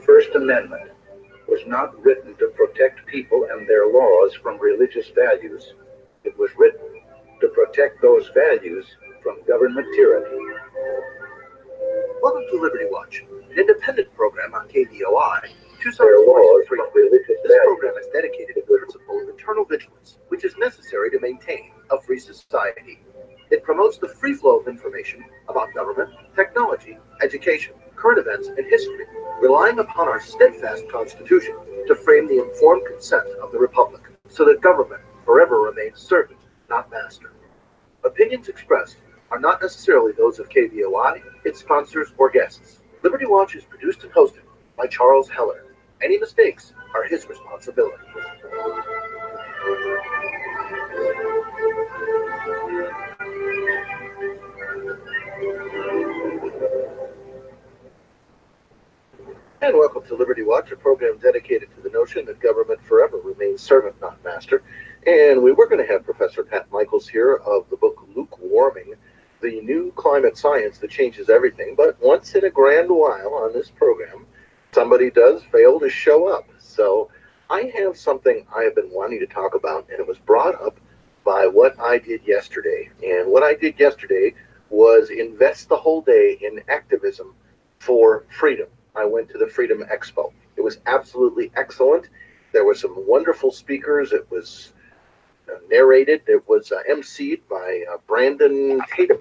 First Amendment was not written to protect people and their laws from religious values. It was written to protect those values from government tyranny. Welcome to Liberty Watch, an independent program on KVOI, Tucson. This program is dedicated to the principle of eternal vigilance, which is necessary to maintain a free society. It promotes the free flow of information about government, technology, education, current events, and history, relying upon our steadfast Constitution to frame the informed consent of the Republic, so that government forever remains servant, not master. Opinions expressed are not necessarily those of KVOI, its sponsors, or guests. Liberty Watch is produced and hosted by Charles Heller. Any mistakes are his responsibility. And welcome to Liberty Watch, a program dedicated to the notion that government forever remains servant, not master. And we were going to have Professor Pat Michaels here of the book Lukewarming, the new climate science that changes everything. But once in a grand while on this program, somebody does fail to show up. So I have something I have been wanting to talk about, and it was brought up by what I did yesterday. And what I did yesterday was invest the whole day in activism for freedom. I went to the Freedom Expo. It was absolutely excellent. There were some wonderful speakers. It was narrated. It was emceed by Brandon Tatum.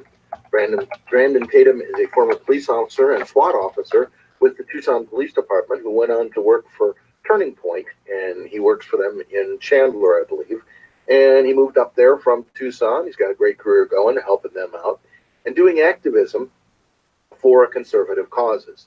Brandon Tatum is a former police officer and SWAT officer with the Tucson Police Department who went on to work for Turning Point, and he works for them in Chandler, I believe. And he moved up there from Tucson. He's got a great career going, helping them out, and doing activism for conservative causes.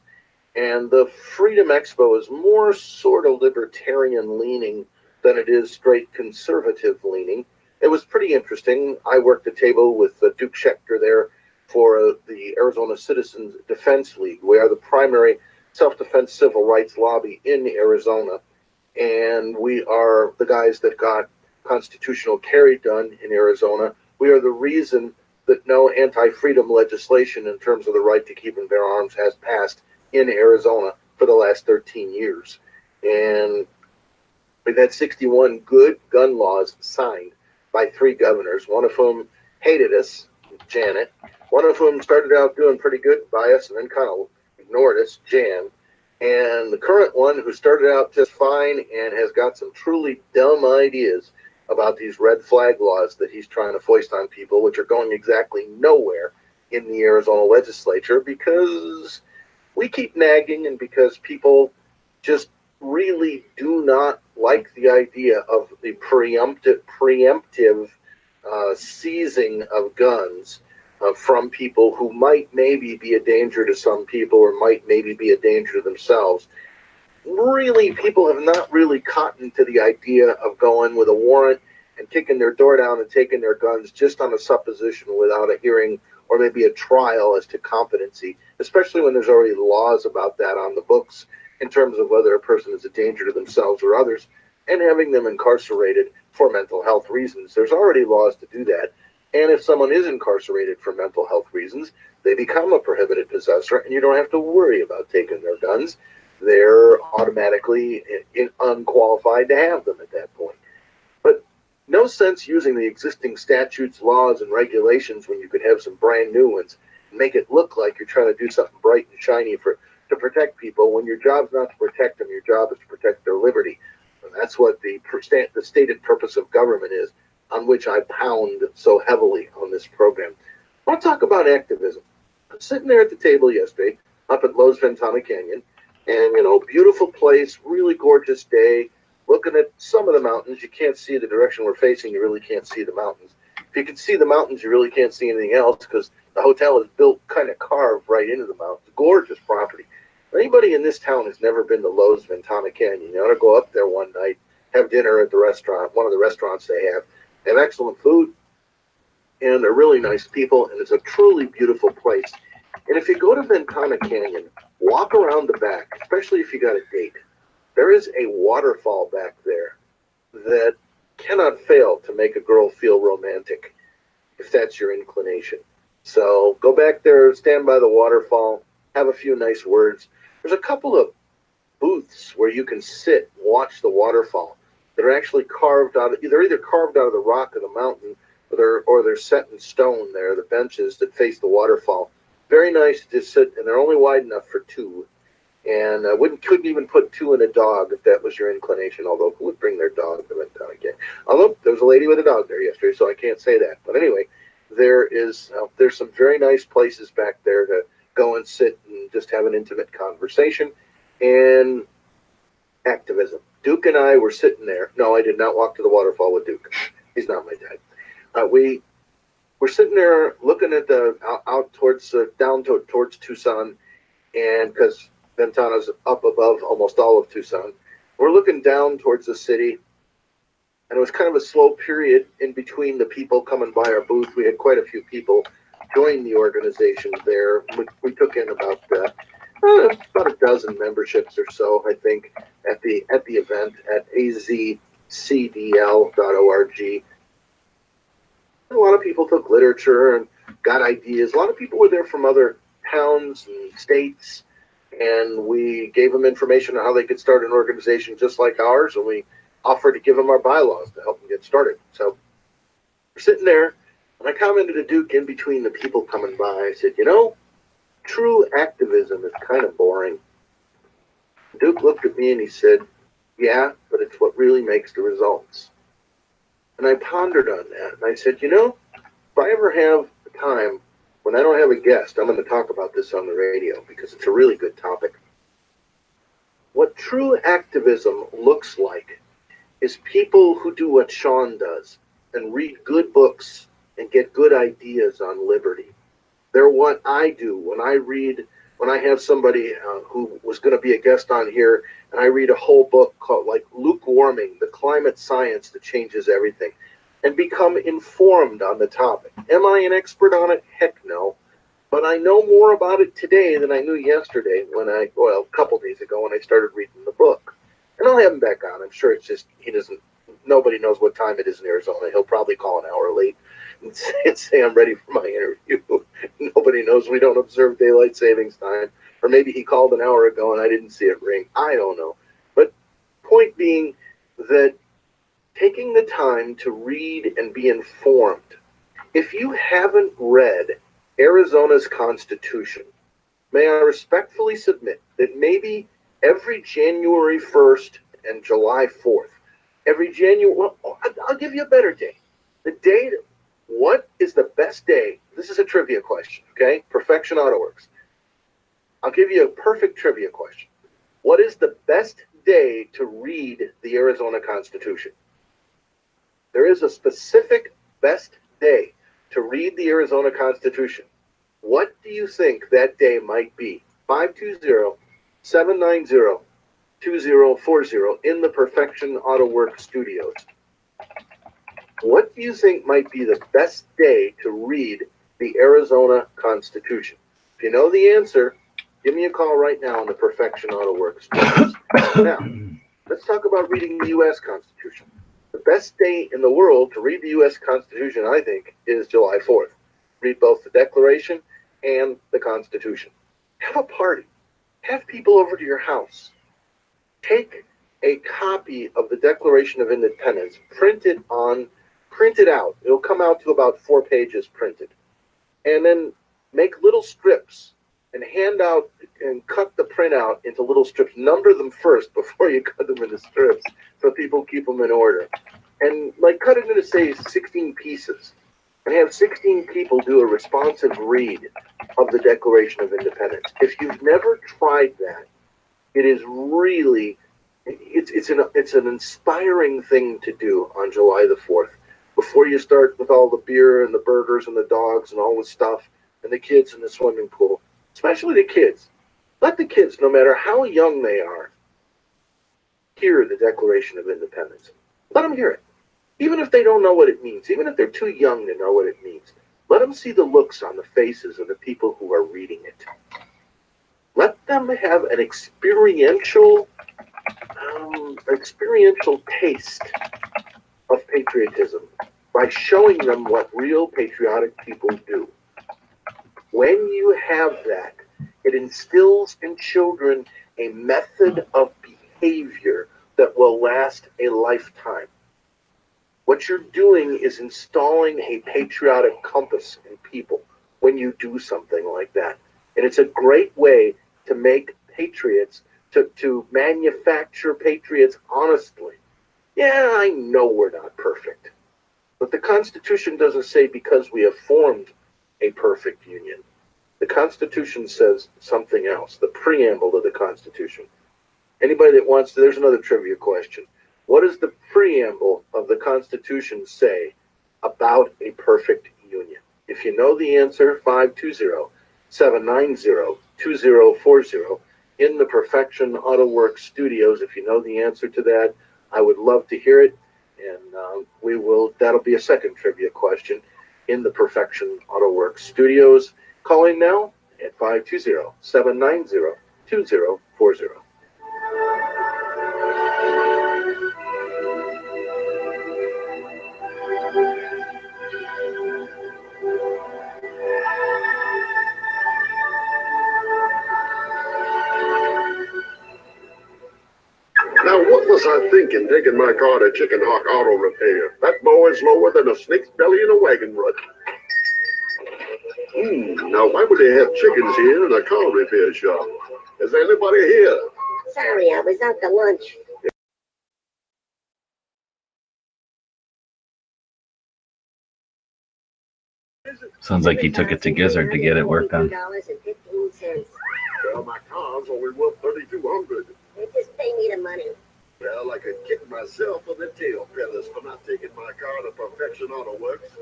And the Freedom Expo is more sort of libertarian leaning than it is straight conservative leaning. It was pretty interesting. I worked a table with Duke Schechter there for the Arizona Citizens Defense League. We are the primary self-defense civil rights lobby in Arizona, and we are the guys that got constitutional carry done in Arizona. We are the reason that no anti-freedom legislation in terms of the right to keep and bear arms has passed in Arizona for the last 13 years. And we've had 61 good gun laws signed by 3 governors, one of whom hated us, Janet, one of whom started out doing pretty good by us and then kind of ignored us, Jan, and the current one who started out just fine and has got some truly dumb ideas about these red flag laws that he's trying to foist on people, which are going exactly nowhere in the Arizona legislature because we keep nagging and because people just really do not like the idea of the preemptive seizing of guns from people who might maybe be a danger to some people or might maybe be a danger to themselves. Really, people have not really cottoned to the idea of going with a warrant and kicking their door down and taking their guns just on a supposition without a hearing or maybe a trial as to competency, especially when there's already laws about that on the books in terms of whether a person is a danger to themselves or others, and having them incarcerated for mental health reasons. There's already laws to do that. And if someone is incarcerated for mental health reasons, they become a prohibited possessor, and you don't have to worry about taking their guns. They're automatically unqualified to have them at that point. But no sense using the existing statutes, laws, and regulations when you could have some brand new ones and make it look like you're trying to do something bright and shiny to protect people when your job's not to protect them, your job is to protect their liberty. And that's what the stated purpose of government is, on which I pound so heavily on this program. I want to talk about activism. I'm sitting there at the table yesterday up at Lowe's Ventana Canyon, and, beautiful place, really gorgeous day, looking at some of the mountains. You can't see the direction we're facing. You really can't see the mountains. If you can see the mountains, you really can't see anything else because the hotel is built kind of carved right into the mountains. Gorgeous property. If anybody in this town has never been to Lowe's Ventana Canyon, you ought to go up there one night, have dinner at the restaurant, one of the restaurants they have. They have excellent food, and they're really nice people, and it's a truly beautiful place. And if you go to Ventana Canyon, walk around the back, especially if you got a date. There is a waterfall back there that cannot fail to make a girl feel romantic, if that's your inclination. So go back there, stand by the waterfall, have a few nice words. There's a couple of booths where you can sit and watch the waterfall that are actually carved out of, they're either carved out of the rock of the mountain, or they're set in stone there, the benches that face the waterfall. Very nice to just sit, and they're only wide enough for two. And couldn't even put two in a dog if that was your inclination, although who would bring their dog to Midtown again? Although there was a lady with a dog there yesterday, so I can't say that. But anyway, there's some very nice places back there to go and sit and just have an intimate conversation. And activism. Duke and I were sitting there. No, I did not walk to the waterfall with Duke. He's not my type. We were sitting there looking at out towards towards Tucson, and because Ventana's up above almost all of Tucson, we're looking down towards the city, and it was kind of a slow period in between the people coming by our booth. We had quite a few people join the organization there. We took in about a dozen memberships or so, I think, at the event at AzCDL.org. A lot of people took literature and got ideas. A lot of people were there from other towns and states, and we gave them information on how they could start an organization just like ours, and we offered to give them our bylaws to help them get started. So we're sitting there, and I commented to Duke in between the people coming by. I said, true activism is kind of boring. Duke looked at me and he said, yeah, but it's what really makes the results. And I pondered on that, and I said, if I ever have a time when I don't have a guest, I'm going to talk about this on the radio because it's a really good topic. What true activism looks like is people who do what Sean does and read good books and get good ideas on liberty. They're what I do when I have somebody who was going to be a guest on here, and I read a whole book called like Luke Warming, The Climate Science That Changes Everything, and become informed on the topic. Am I an expert on it? Heck no. But I know more about it today than I knew yesterday a couple days ago when I started reading the book. And I'll have him back on. I'm sure it's just, nobody knows what time it is in Arizona. He'll probably call an hour late and say I'm ready for my interview. Nobody knows we don't observe daylight savings time. Or maybe he called an hour ago and I didn't see it ring. I don't know. But point being that taking the time to read and be informed, if you haven't read Arizona's Constitution, may I respectfully submit that maybe every January 1st and July 4th, I'll give you a better day. The day, what is the best day? This is a trivia question, okay? Perfection Auto Works. I'll give you a perfect trivia question. What is the best day to read the Arizona Constitution? There is a specific best day to read the Arizona Constitution. What do you think that day might be? 520-790-2040 in the Perfection Auto Works studios. What do you think might be the best day to read the Arizona Constitution? If you know the answer, give me a call right now on the Perfection Auto Works studios. Now, let's talk about reading the U.S. Constitution. The best day in the world to read the U.S. Constitution, I think, is July 4th. Read both the Declaration and the Constitution. Have a party. Have people over to your house. Take a copy of the Declaration of Independence, print it out. It'll come out to about 4 pages printed. And then make little strips and hand out and cut the printout into little strips. Number them first before you cut them into strips so people keep them in order. And cut it into, say, 16 pieces. And have 16 people do a responsive read of the Declaration of Independence. If you've never tried that, it is really, it's an inspiring thing to do on July the 4th. Before you start with all the beer and the burgers and the dogs and all the stuff and the kids in the swimming pool, especially the kids. Let the kids, no matter how young they are, hear the Declaration of Independence. Let them hear it. Even if they don't know what it means, even if they're too young to know what it means, let them see the looks on the faces of the people who are reading it. Let them have an experiential taste of patriotism by showing them what real patriotic people do. When you have that, it instills in children a method of behavior that will last a lifetime. What you're doing is installing a patriotic compass in people when you do something like that. And it's a great way to make patriots, to manufacture patriots honestly. Yeah, I know we're not perfect. But the Constitution doesn't say because we have formed a perfect union. The Constitution says something else, the preamble to the Constitution. Anybody that wants to, there's another trivia question. What does the preamble of the Constitution say about a perfect union? If you know the answer, 520-790-2040 in the Perfection Auto Works studios. If you know the answer to that, I would love to hear it. And that'll be a second trivia question in the Perfection Auto Works studios. Calling now at 520-790-2040. Now, what was I thinking taking my car to Chicken Hawk Auto Repair? That mow is lower than a snake's belly in a wagon rut. Now, why would they have chickens here in a car repair shop? Is there anybody here? Sorry, I was out to lunch. Sounds like he took it to Gizzard to get it worked on. $15. Well, my car's only worth $3,200. They just pay me the money. Well, I could kick myself on the tail feathers for not taking my car to Perfection Auto Works.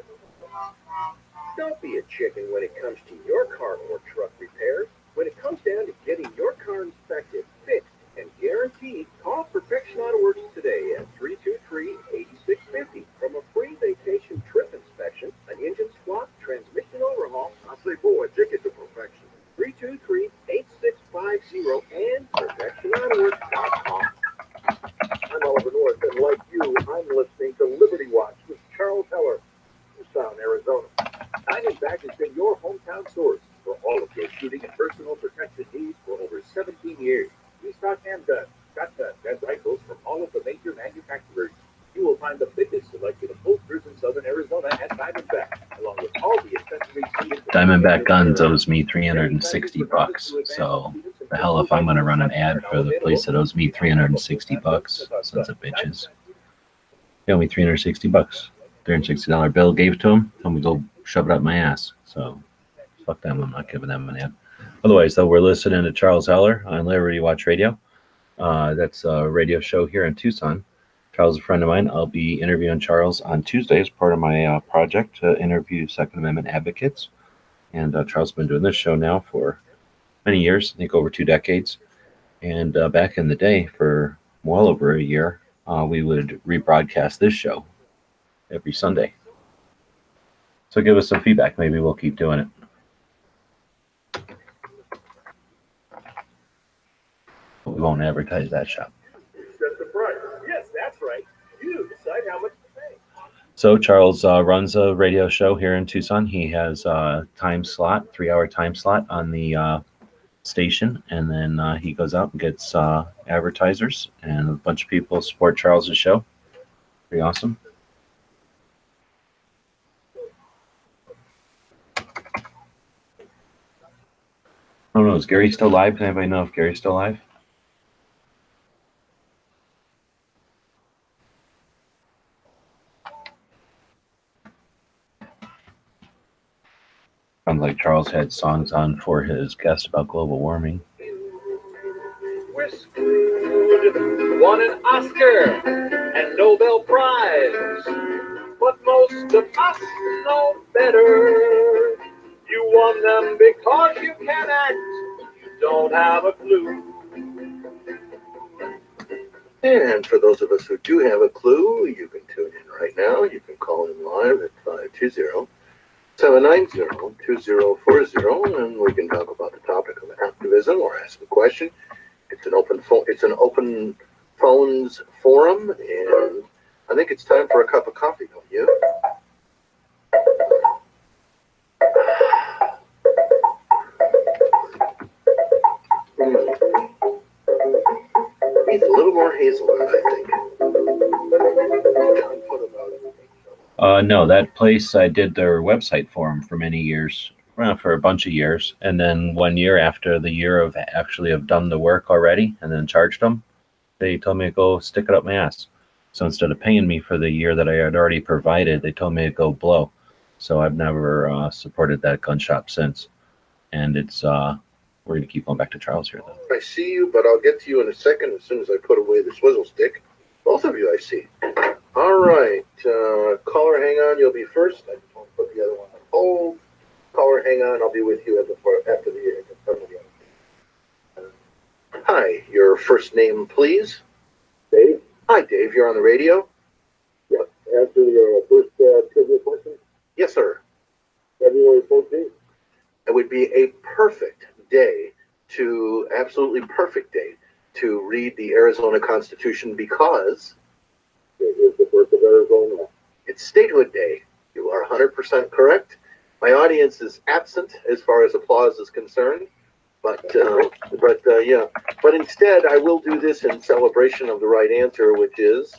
Don't be a chicken when it comes to your car or truck repairs. When it comes down to getting your car inspected, fixed, and guaranteed, call Perfection Auto Works today at 323-8650. From a free vacation trip inspection, an engine swap, transmission overhaul, I say, boy, take it to Perfection. 323-8650 and PerfectionAutoWorks.com. I'm Oliver North, and like you, I'm listening to Liberty Watch with Charles Heller, Tucson, Arizona. Diamondback has been your hometown source for all of your shooting and personal protection needs for over 17 years. We stock handguns, shotguns, and rifles from all of the major manufacturers. You will find the biggest selection of holsters in southern Arizona at Diamondback, along with all the accessories needed. Diamondback Guns owes me $360, so the hell if I'm going to run an ad for the place that owes me $360, sons of bitches. They owe me $360. $360 bill, gave it to him, told me to go shove it up my ass. So fuck them, I'm not giving them an ad. Otherwise, though, we're listening to Charles Heller on Liberty Watch Radio. That's a radio show here in Tucson. Charles is a friend of mine. I'll be interviewing Charles on Tuesday as part of my project to interview Second Amendment advocates. And Charles has been doing this show now for many years, I think over 2 decades. And back in the day, for well over a year, we would rebroadcast this show every Sunday. So give us some feedback. Maybe we'll keep doing it. But we won't advertise that shop. Set the price. Yes, that's right. You decide how much to pay. So Charles runs a radio show here in Tucson. He has a time slot, 3-hour time slot on the station, and then he goes out and gets advertisers, and a bunch of people support Charles's show. Pretty awesome. I don't know, is Gary still live? Can anybody know if Gary's still live? Sounds like Charles had songs on for his guest about global warming. We're screwed. Won an Oscar and Nobel Prize. But most of us know better. You won them because you can act. You don't have a clue. And for those of us who do have a clue, you can tune in right now. You can call in live at 520-790-2040, and we can talk about the topic of activism or ask a question. It's an open phones forum, and I think it's time for a cup of coffee, don't you? more hazelnut, I think. John put about it. No, that place I did their website for them for many years, well, for a bunch of years, and then 1 year after the year of actually have done the work already, and then charged them, they told me to go stick it up my ass. So instead of paying me for the year that I had already provided, they told me to go blow. So I've never supported that gun shop since, and it's we're gonna keep going back to Charles here though. I see you, but I'll get to you in a second as soon as I put away the swizzle stick. Both of you, I see. All right, caller, hang on. You'll be first. I just want to put the other one on hold. Caller, hang on. I'll be with you after the other. Hi, your first name, please. Dave? Hi, Dave. You're on the radio. Yep. Answer your first trivia question. Yes, sir. February 14th. It would be a perfect day absolutely perfect day to read the Arizona Constitution because it is the birth of Arizona. It's Statehood Day. You are 100% correct. My audience is absent as far as applause is concerned, but yeah. But instead, I will do this in celebration of the right answer, which is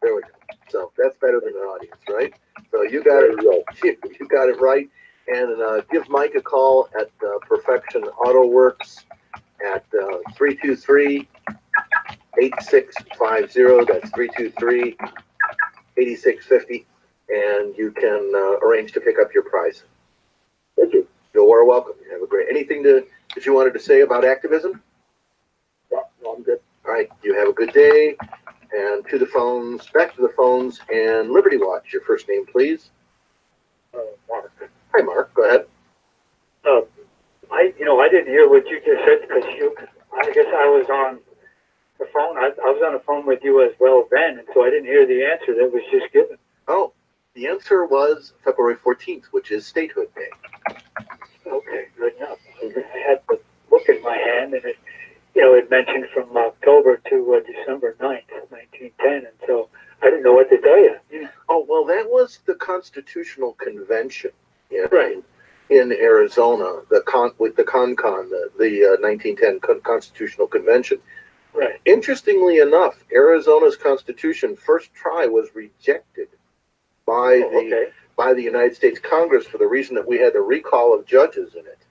there we go. So that's better than an audience, right? So you got it. You got it right. And give Mike a call at Perfection Auto Works at 323-8650. That's 323-8650. And you can arrange to pick up your prize. Thank you. You're welcome. You have a great. Anything that you wanted to say about activism? No, I'm good. All right. You have a good day. And to the phones, back to the phones, and Liberty Watch. Your first name, please. Mark. Hi, Mark. Go ahead. I didn't hear what you just said because I guess I was on the phone. I was on the phone with you as well then, and so I didn't hear the answer that was just given. Oh, the answer was February 14th, which is Statehood Day. Okay, good enough. I had the book in my hand, and it mentioned from October to December 9th, 1910, and so I didn't know what to tell you. Oh, well, that was the Constitutional Convention. Right. In Arizona, the 1910 Constitutional Convention. Right. Interestingly enough, Arizona's Constitution first try was rejected by the United States Congress for the reason that we had the recall of judges in it,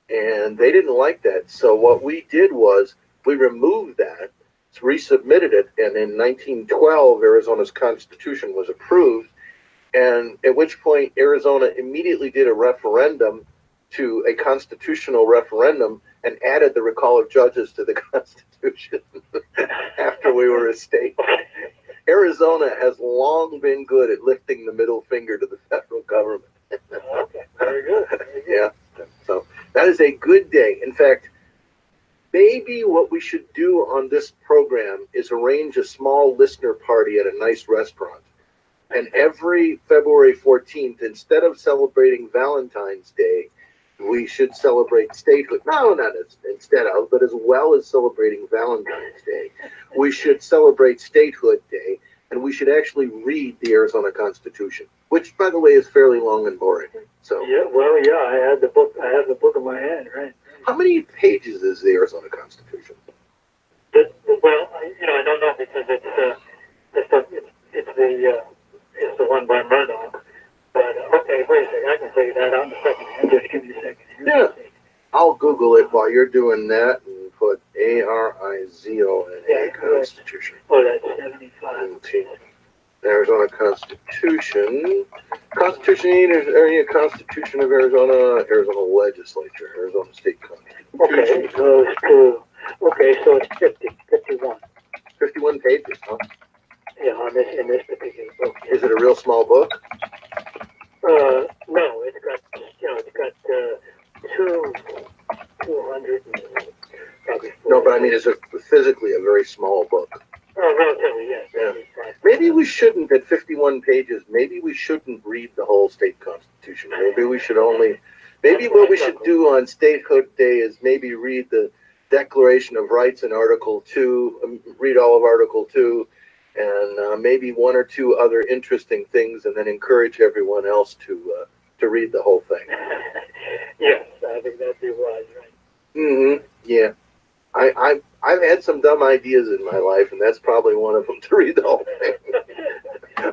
and they didn't like that. So what we did was we removed that, resubmitted it, and in 1912, Arizona's Constitution was approved. And at which point Arizona immediately did a referendum to a constitutional referendum and added the recall of judges to the Constitution after we were a state. Arizona has long been good at lifting the middle finger to the federal government. Okay, very good. Yeah, so that is a good day. In fact, maybe what we should do on this program is arrange a small listener party at a nice restaurant. And every February 14th, instead of celebrating Valentine's Day, we should celebrate statehood. No, not instead of, but as well as celebrating Valentine's Day, we should celebrate Statehood Day, and we should actually read the Arizona Constitution, which, by the way, is fairly long and boring. So Yeah, well, yeah, I have the book in my hand, right? how many pages is the Arizona Constitution? I don't know because it's the one by Murdoch. But okay, wait a second. I can tell you that out in a second. Just give me a second. Yeah. I'll Google it while you're doing that and put ARIZONA Constitution. Oh, that's 75. Arizona Constitution. Constitution of Arizona, Arizona Legislature, Arizona State Constitution. Okay, it goes to, so it's 51. 51 pages, huh? Yeah, in this particular book. Is it a real small book? No, it's got 200 and probably 400. No, but I mean, is it physically a very small book? Oh, relatively, yes. Yeah. Maybe we shouldn't, at 51 pages, maybe we shouldn't read the whole state constitution. Maybe we should maybe what we should do on Statehood Day is maybe read the Declaration of Rights in Article 2, read all of Article 2, and maybe one or two other interesting things, and then encourage everyone else to read the whole thing. Yes, I think that'd be wise, right? Mm-hmm. some dumb ideas in my life, and that's probably one of them, to read the whole thing.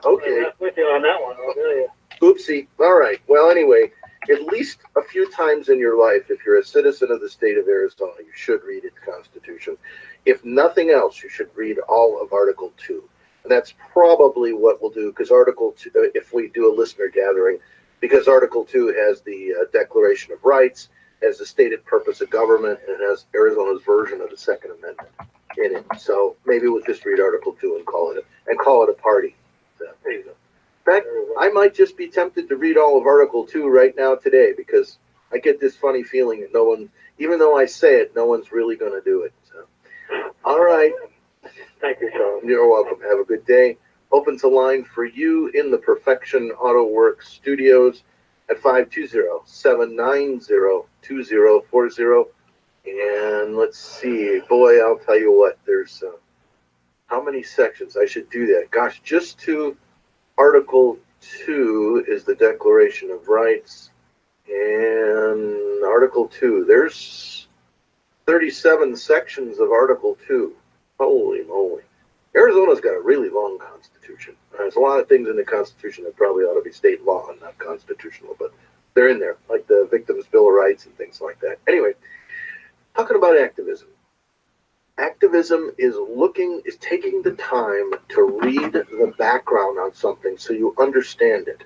Okay. I'm with you on that one. I'll tell you. Oopsie. All right. Well, anyway, at least a few times in your life, if you're a citizen of the state of Arizona, you should read its Constitution. If nothing else, you should read all of Article 2. And that's probably what we'll do, because Article 2, if we do a listener gathering, because Article 2 has the Declaration of Rights, has the stated purpose of government, and has Arizona's version of the Second Amendment in it. So maybe we'll just read Article 2 and call it a party. So, there you go. In fact, I might just be tempted to read all of Article 2 right now today, because I get this funny feeling that no one, even though I say it, no one's really going to do it. So, all right. Thank you, Charles. You're welcome. Have a good day. Opens a line for you in the Perfection Auto Works studios at 520-790-2040. And let's see. Boy, I'll tell you what, there's how many sections? I should do that. Gosh, just to Article 2 is the Declaration of Rights. And Article 2, there's 37 sections of Article 2. Holy moly. Arizona's got a really long constitution. There's a lot of things in the Constitution that probably ought to be state law and not constitutional, but they're in there, like the Victims' Bill of Rights and things like that. Anyway, talking about activism. Activism is taking the time to read the background on something so you understand it.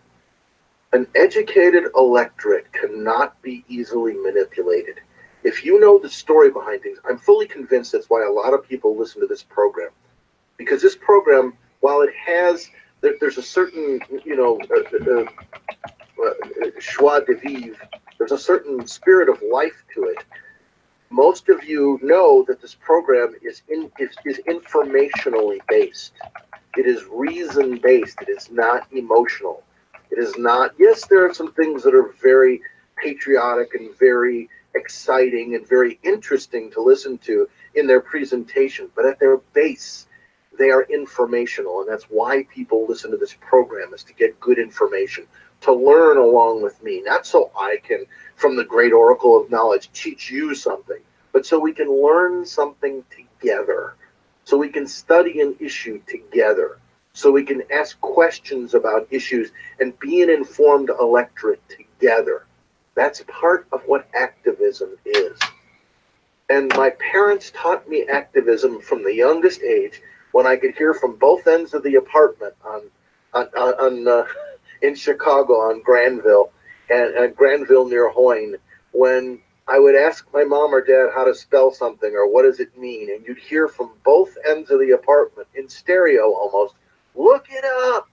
An educated electorate cannot be easily manipulated. If you know the story behind things, I'm fully convinced that's why a lot of people listen to this program. Because this program, while it has, there's a certain, joie de vivre, there's a certain spirit of life to it. Most of you know that this program is informationally based. It is reason-based. It is not emotional. It is not, yes, there are some things that are very patriotic and very exciting and very interesting to listen to in their presentation, but at their base, they are informational, and that's why people listen to this program, is to get good information, to learn along with me, not so I can, from the great oracle of knowledge, teach you something, but so we can learn something together, so we can study an issue together, so we can ask questions about issues and be an informed electorate together. That's part of what activism is. And my parents taught me activism from the youngest age, when I could hear from both ends of the apartment in Chicago on Granville, and Granville near Hoyne, when I would ask my mom or dad how to spell something or what does it mean, and you'd hear from both ends of the apartment, in stereo almost, look it up.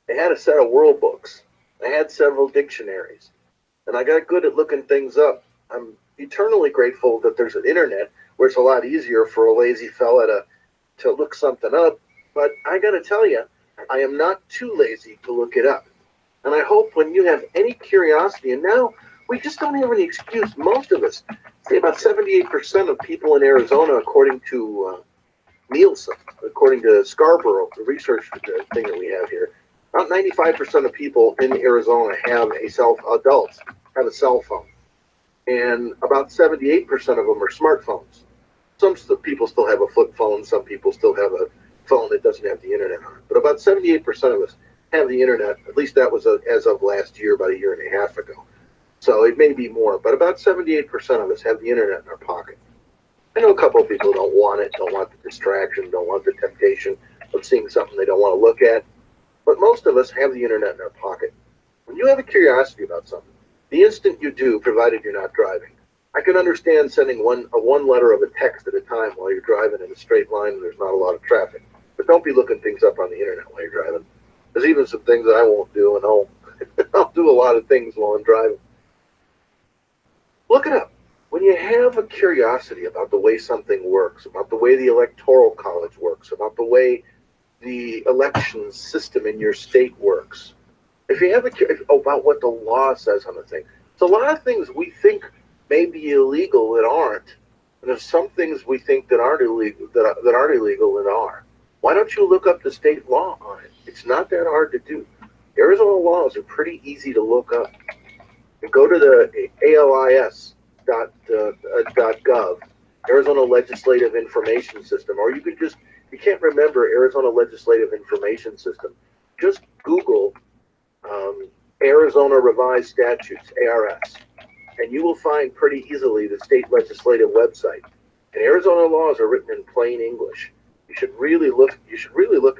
They had a set of world books. I had several dictionaries, and I got good at looking things up. I'm eternally grateful that there's an internet where it's a lot easier for a lazy fella to look something up. But I got to tell you, I am not too lazy to look it up. And I hope when you have any curiosity, and now we just don't have any excuse, most of us, say about 78% of people in Arizona, according to Nielsen, according to Scarborough, the research thing that we have here, about 95% of people in Arizona adults have a cell phone. And about 78% of them are smartphones. Some people still have a flip phone. Some people still have a phone that doesn't have the internet on it. But about 78% of us have the internet. At least that was as of last year, about a year and a half ago. So it may be more, but about 78% of us have the internet in our pocket. I know a couple of people don't want it, don't want the distraction, don't want the temptation of seeing something they don't want to look at. But most of us have the internet in our pocket. When you have a curiosity about something, the instant you do, provided you're not driving, I can understand sending one letter of a text at a time while you're driving in a straight line and there's not a lot of traffic. But don't be looking things up on the internet while you're driving. There's even some things that I won't do, and I'll do a lot of things while I'm driving. Look it up. When you have a curiosity about the way something works, about the way the Electoral College works, about the way the election system in your state works, if you have about what the law says on the thing, there's a lot of things we think may be illegal that aren't, and there's some things we think that aren't illegal that aren't illegal that are. Why don't you look up the state law on it? It's not that hard to do. Arizona laws are pretty easy to look up. You go to the ALIS.gov Arizona Legislative Information System, or you could just, if you can't remember Arizona Legislative Information System, just Google Arizona Revised Statutes, ARS, and you will find pretty easily the state legislative website. And Arizona laws are written in plain English. You should really look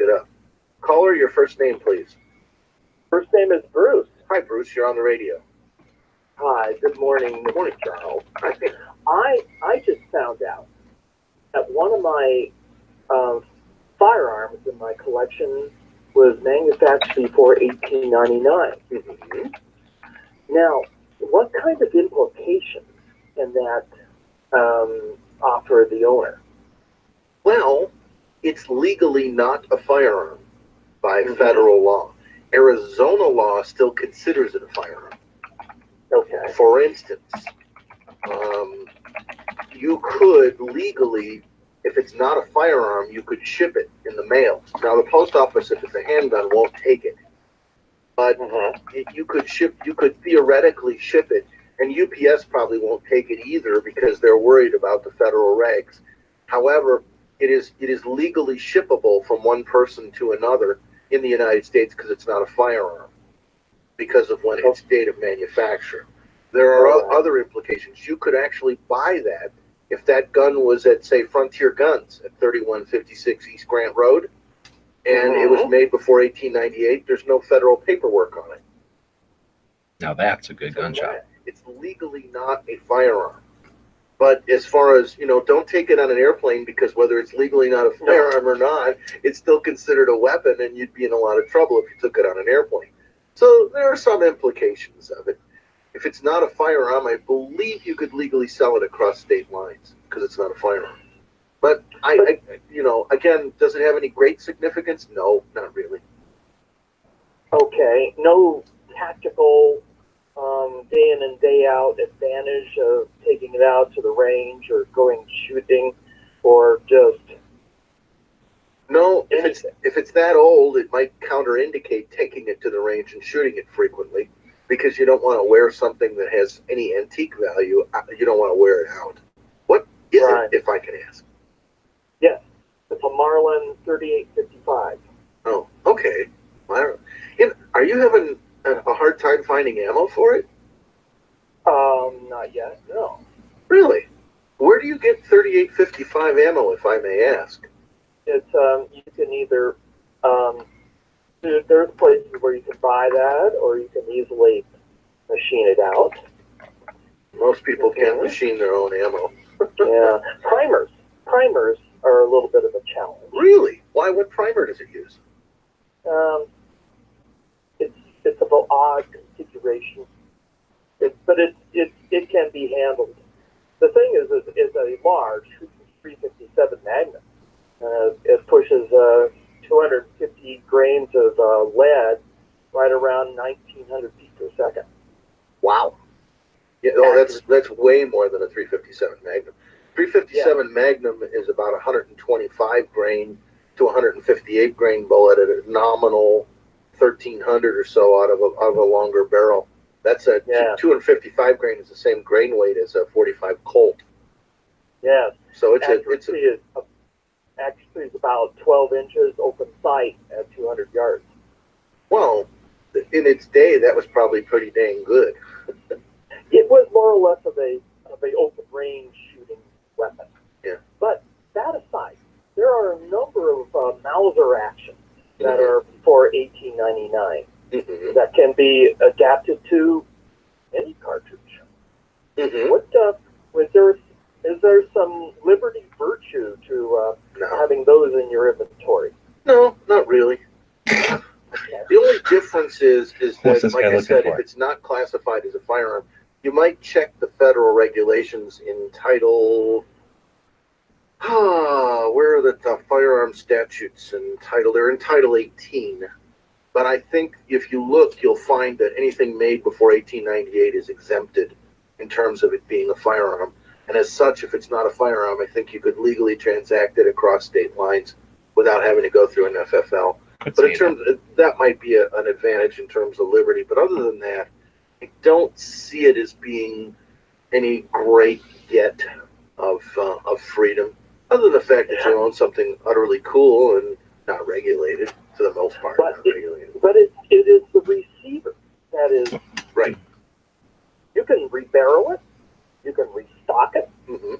it up. Caller, your first name, please. First name is Bruce. Hi, Bruce. You're on the radio. Hi, good morning. Good morning, Charles. I just found out that one of my firearms in my collection was manufactured before 1899. Mm-hmm. Now, what kind of implications can that offer the owner? Well, it's legally not a firearm by federal law. Arizona law still considers it a firearm. Okay. For instance, you could legally, if it's not a firearm, you could ship it in the mail. Now, the post office, if it's a handgun, won't take it. But you could theoretically ship it, and UPS probably won't take it either because they're worried about the federal regs. However, it is legally shippable from one person to another in the United States because it's not a firearm, because of when its date of manufacture. There are other implications. You could actually buy that if that gun was at, say, Frontier Guns at 3156 East Grant Road, and it was made before 1898. There's no federal paperwork on it. Now that's a good gun shop. It's legally not a firearm. But as far as, don't take it on an airplane, because whether it's legally not a firearm or not, it's still considered a weapon, and you'd be in a lot of trouble if you took it on an airplane. So there are some implications of it. If it's not a firearm, I believe you could legally sell it across state lines because it's not a firearm. But again, does it have any great significance? No, not really. Okay. No tactical day in and day out advantage of taking it out to the range or going shooting, or just no. If it's that old, it might counterindicate taking it to the range and shooting it frequently, because you don't want to wear something that has any antique value. You don't want to wear it out. What is it, if I can ask? Yes, it's a Marlin 3855. Oh, okay. Are you having a hard time finding ammo for it? Not yet, no. Really? Where do you get 3855 ammo, if I may ask? It's you can either there's places where you can buy that, or you can easily machine it out. Most people can't machine their own ammo. Yeah, primers are a little bit of a challenge. Really? Why? What primer does it use? It's of an odd configuration, but it can be handled. The thing is a large 357 Magnum. It pushes 250 grains of lead right around 1900 feet per second. Wow. Yeah, that's way more than a 357 Magnum. 357 Magnum is about 125 grain to 158 grain bullet at a nominal 1300 or so out of a longer barrel. That's 255 grain is the same grain weight as a 45 Colt. Yeah. So accuracy is about 12 inches open sight at 200 yards. Well, in its day, that was probably pretty dang good. It was more or less of a open range shooting weapon. Yeah. But that aside, there are a number of Mauser actions that are before 1899 that can be adapted to any cartridge. What is there some liberty virtue to having those in your inventory? No, not really. The only difference is that, like I said, if it's not classified as a firearm, you might check the federal regulations in Title. Where are the firearm statutes in Title? They're in Title 18. But I think if you look, you'll find that anything made before 1898 is exempted in terms of it being a firearm. And as such, if it's not a firearm, I think you could legally transact it across state lines without having to go through an FFL. But in terms of, that might be an advantage in terms of liberty. But other than that, I don't see it as being any great get of freedom, other than the fact that you own something utterly cool and not regulated for the most part. But it is the receiver that is right. You can rebarrel it, you can restock it, Mm-hmm.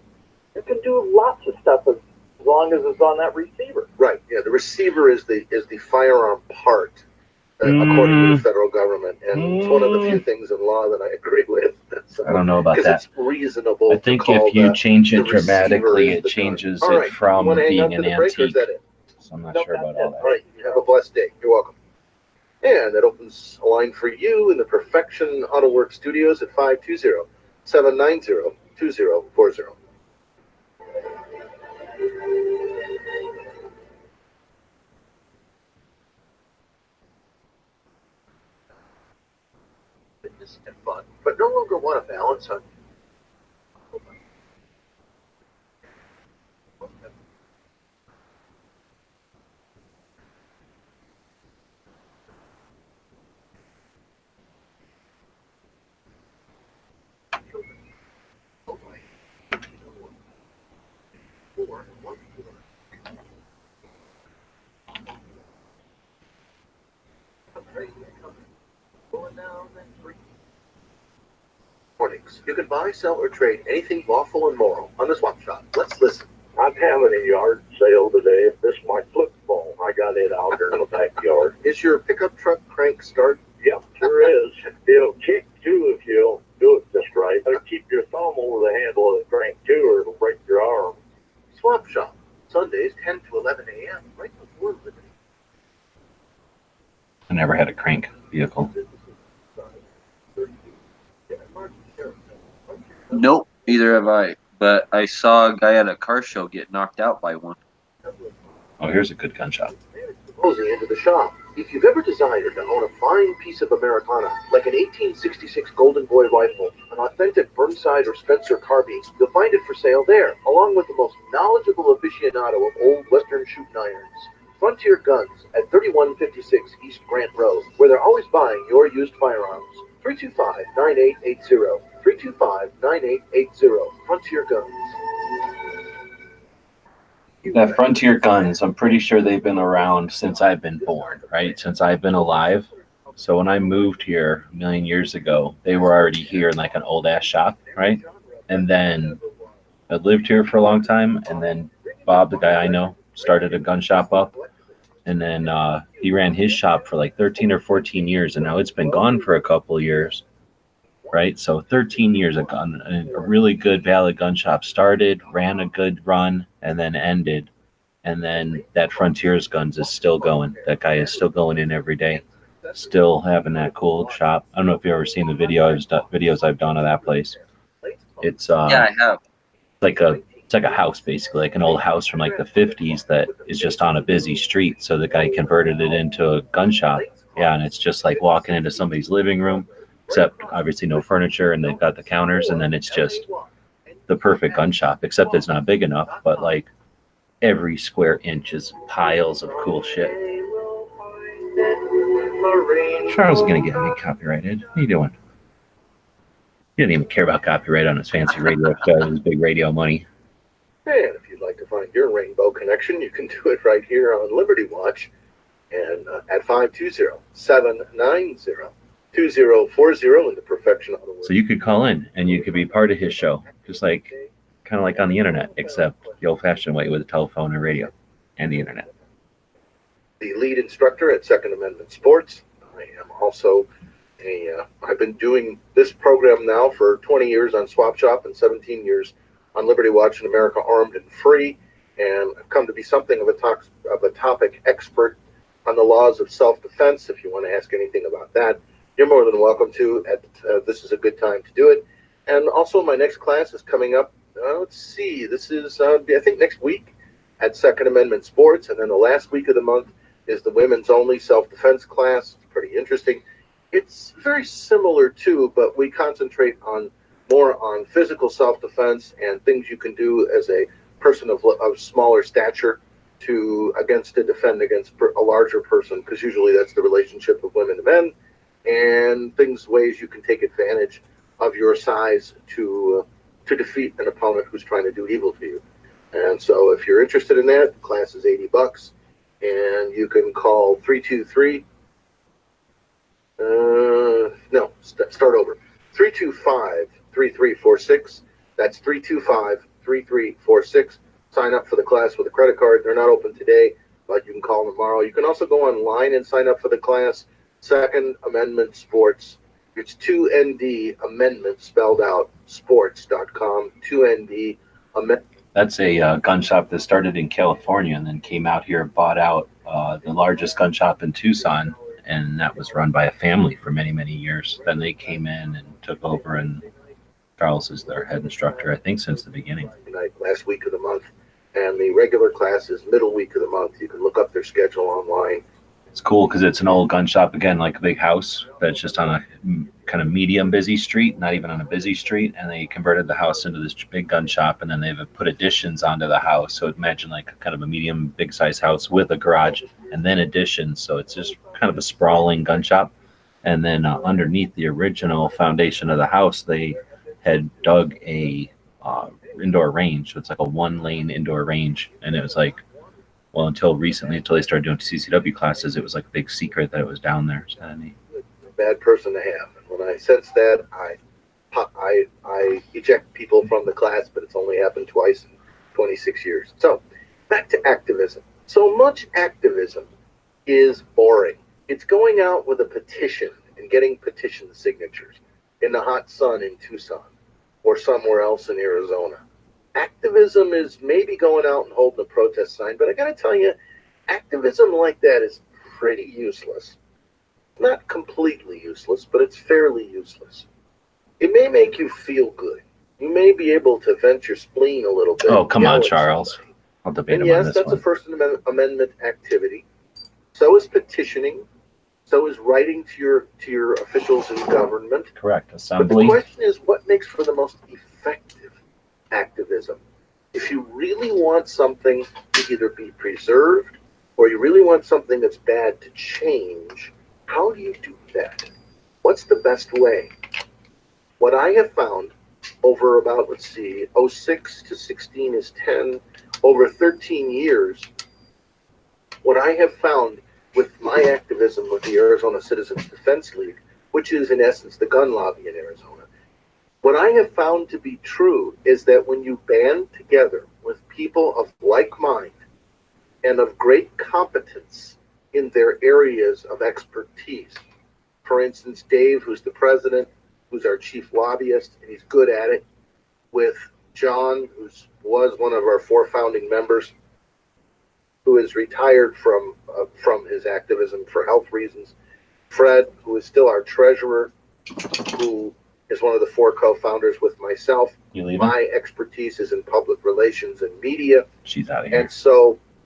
you can do lots of stuff as long as it's on that receiver. Right. Yeah. The receiver is the firearm part, according to the federal government, and it's one of the few things in law that I agree with. I don't know about that. Because it's reasonable. I think if you change it dramatically, it changes it from being an antique. So I'm not sure about all that. All right. You have a blessed day. You're welcome. And that opens a line for you in the Perfection Auto Works Studios at 520-790-2040. Fitness and fun, but no longer want a balance on. Mornings. You can buy, sell, or trade anything lawful and moral on the swap shop. Let's listen. I'm having a yard sale today. If this is my flip phone, I got it out there in the backyard. Is your pickup truck crank start? Yep, sure is. It'll kick too if you do it just right. Better keep your thumb over the handle of the crank too, or it'll break your arm. Swap shop. Sundays 10 to 11 a.m. right before Liberty. I never had a crank vehicle. Nope, neither have I. But I saw a guy at a car show get knocked out by one. Oh, here's a good gun shop. Closing into the shop. If you've ever desired to own a fine piece of Americana, like an 1866 Golden Boy rifle, an authentic Burnside or Spencer carbine, you'll find it for sale there, along with the most knowledgeable aficionado of old Western shooting irons. Frontier Guns at 3156 East Grant Road, where they're always buying your used firearms. 325-9880. 325-9880. Frontier Guns. That Frontier Guns, I'm pretty sure they've been around since I've been born, right? Since I've been alive. So when I moved here a million years ago, they were already here in like an old ass shop, right? And then I lived here for a long time, and then Bob, the guy I know, started a gun shop up, and then he ran his shop for like 13 or 14 years, and now it's been gone for a couple of years, right? So 13 years a really good, valid gun shop started, ran a good run, and then ended. And then that Frontiers Guns is still going. That guy is still going in every day, still having that cool shop. I don't know if you've ever seen the videos I've done of that place. It's Yeah, I have. it's like a house, basically, like an old house from like the 50s that is just on a busy street. So the guy converted it into a gun shop. Yeah, and it's just like walking into somebody's living room, except obviously no furniture, and they've got the counters, and then it's just the perfect gun shop, except it's not big enough, but like every square inch is piles of cool shit. Charles is gonna get me copyrighted. What are you doing? He didn't even care about copyright on his fancy radio show, his big radio money. And if you'd like to find your rainbow connection, you can do it right here on Liberty Watch, and at 520-790-2040 in the Perfection Auto Works. So you could call in and you could be part of his show, just like kind of like on the internet, except the old-fashioned way with a telephone and radio and the internet. The lead instructor at Second Amendment Sports. I am also I've been doing this program now for 20 years on Swap Shop and 17 years on Liberty Watch and America Armed and Free, and I've come to be something of a topic expert on the laws of self-defense. If you want to ask anything about that, you're more than welcome to. This is a good time to do it. And also my next class is coming up. Let's see, this is I think next week at Second Amendment Sports, and then the last week of the month is the women's only self-defense class. It's pretty interesting. It's very similar too, but we concentrate more on physical self-defense and things you can do as a person of smaller stature to defend against a larger person, because usually that's the relationship of women to men, and ways you can take advantage of your size to to defeat an opponent who's trying to do evil to you. And so if you're interested in that, the class is $80, and you can call 323. Start over. 325-3346. That's 325-3346. Sign up for the class with a credit card. They're not open today, but you can call tomorrow. You can also go online and sign up for the class. Second Amendment Sports. It's 2ND Amendment spelled out, sports.com, 2ND Amendment. That's a gun shop that started in California and then came out here, bought out the largest gun shop in Tucson, and that was run by a family for many, many years. Then they came in and took over, and Charles is their head instructor, I think, since the beginning. Last week of the month, and the regular class is middle week of the month. You can look up their schedule online. It's cool because it's an old gun shop, again, like a big house, but it's just on a kind of medium busy street, not even on a busy street. And they converted the house into this big gun shop, and then they've put additions onto the house. So imagine like kind of a medium big size house with a garage and then additions. So it's just kind of a sprawling gun shop. And then underneath the original foundation of the house, they had dug a indoor range. So it's like a 1-lane indoor range. And it was like, well, until recently, until they started doing CCW classes, it was like a big secret that it was down there. It's kind of neat. A bad person to have. And when I sense that, I eject people from the class, but it's only happened twice in 26 years. So back to activism. So much activism is boring. It's going out with a petition and getting petition signatures in the hot sun in Tucson or somewhere else in Arizona. Activism is maybe going out and holding a protest sign, but I got to tell you, activism like that is pretty useless. Not completely useless, but it's fairly useless. It may make you feel good. You may be able to vent your spleen a little bit. Oh, come on, Charles. I'll debate him on this that's one. a First Amendment activity. So is petitioning. So is writing to your officials in government. Correct. But Assembly. the question is, what makes for the most effective activism? If you really want something to either be preserved or you really want something that's bad to change, how do you do that? What's the best way? What I have found over about, 06 to 16 is 10, over 13 years, what I have found with my activism with the Arizona Citizens Defense League, which is in essence the gun lobby in Arizona, what I have found to be true is that when you band together with people of like mind and of great competence in their areas of expertise, for instance, Dave, who's the president, who's our chief lobbyist, and he's good at it, with John, who was one of our 4 founding members, who is retired from his activism for health reasons, Fred, who is still our treasurer, who is one of the 4 co-founders with myself. You leaving? My expertise is in public relations and media. She's out of here.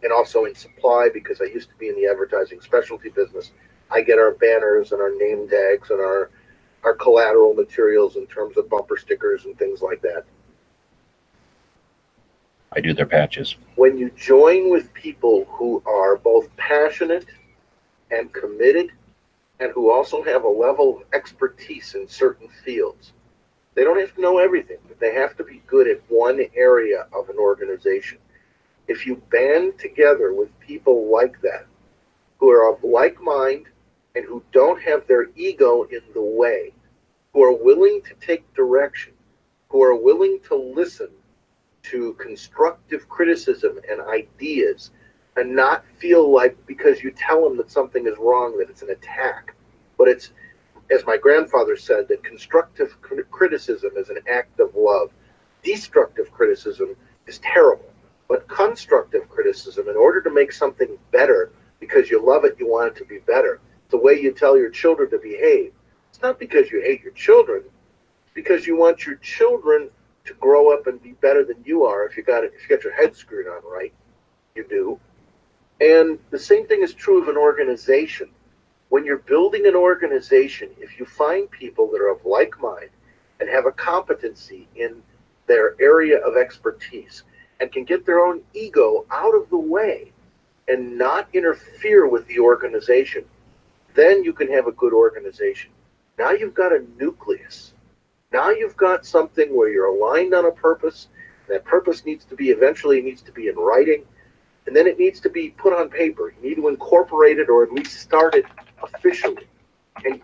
And also in supply, because I used to be in the advertising specialty business. I get our banners and our name tags and our collateral materials in terms of bumper stickers and things like that. I do their patches. When you join with people who are both passionate and committed and who also have a level of expertise in certain fields, they don't have to know everything, but they have to be good at one area of an organization. If you band together with people like that, who are of like mind and who don't have their ego in the way, who are willing to take direction, who are willing to listen to constructive criticism and ideas, and not feel like because you tell them that something is wrong that it's an attack, but it's, as my grandfather said, that constructive criticism is an act of love. Destructive criticism is terrible, but constructive criticism, in order to make something better, because you love it, you want it to be better, the way you tell your children to behave. It's not because you hate your children, because you want your children to grow up and be better than you are. If you got your head screwed on right, you do. And the same thing is true of an organization. When you're building an organization, if you find people that are of like mind and have a competency in their area of expertise and can get their own ego out of the way and not interfere with the organization, then you can have a good organization. Now you've got a nucleus. Now you've got something where you're aligned on a purpose. That purpose eventually needs to be in writing, and then it needs to be put on paper. You need to incorporate it or at least start it officially. And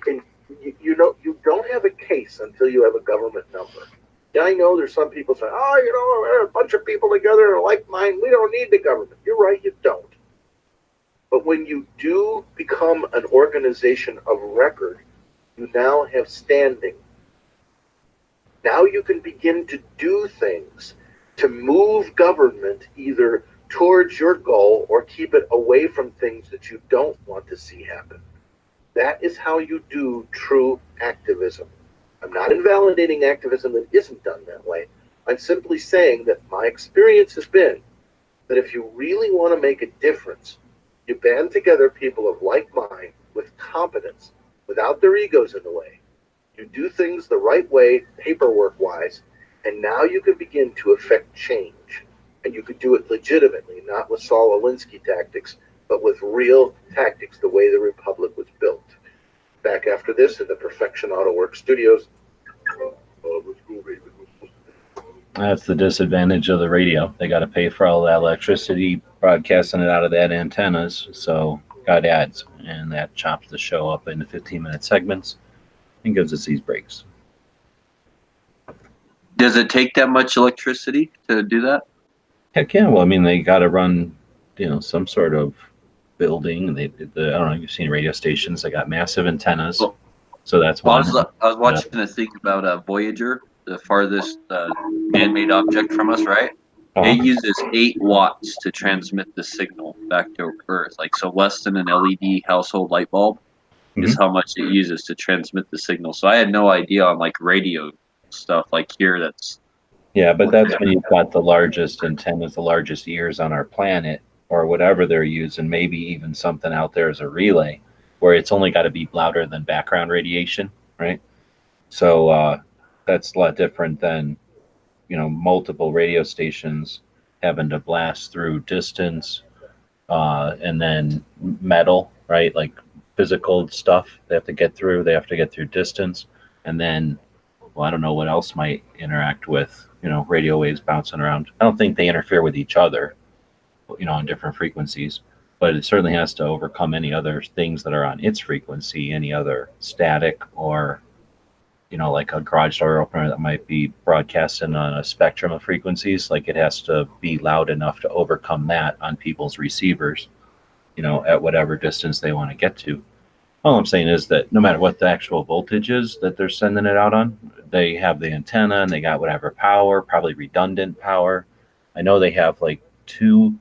you don't have a case until you have a government number. Yeah, I know there's some people say, oh, we're a bunch of people together like mine. We don't need the government. You're right, you don't. But when you do become an organization of record, you now have standing. Now you can begin to do things to move government either towards your goal or keep it away from things that you don't want to see happen. That is how you do true activism. I'm not invalidating activism that isn't done that way. I'm simply saying that my experience has been that if you really want to make a difference, you band together people of like mind with competence, without their egos in the way. You do things the right way, paperwork-wise, and now you can begin to affect change. And you could do it legitimately, not with Saul Alinsky tactics, but with real tactics, the way the Republic was built. Back after this in the Perfection Auto Works studios. That's the disadvantage of the radio. They got to pay for all that electricity broadcasting it out of that antennas. So got ads, and that chops the show up into 15-minute segments and gives us these breaks. Does it take that much electricity to do that? Heck yeah. Well, I mean, they got to run, some sort of building. I don't know, you've seen radio stations. They got massive antennas. Well, so that's I one. was watching a thing about Voyager, the farthest man-made object from us, right? It uses 8 watts to transmit the signal back to Earth. Like, so less than an LED household light bulb is how much it uses to transmit the signal. So I had no idea on like radio stuff like here that's. Yeah, but that's when you've got the largest antennas, the largest ears on our planet, or whatever they're using, maybe even something out there as a relay, where it's only got to be louder than background radiation, right? So that's a lot different than, multiple radio stations having to blast through distance and then metal, right? Like physical stuff they have to get through. They have to get through distance. And then, well, I don't know what else might interact with, radio waves bouncing around. I don't think they interfere with each other, on different frequencies, but it certainly has to overcome any other things that are on its frequency, any other static or, like a garage door opener that might be broadcasting on a spectrum of frequencies. Like it has to be loud enough to overcome that on people's receivers, at whatever distance they want to get to. All I'm saying is that no matter what the actual voltage is that they're sending it out on, they have the antenna and they got whatever power, probably redundant power. I know they have like 2,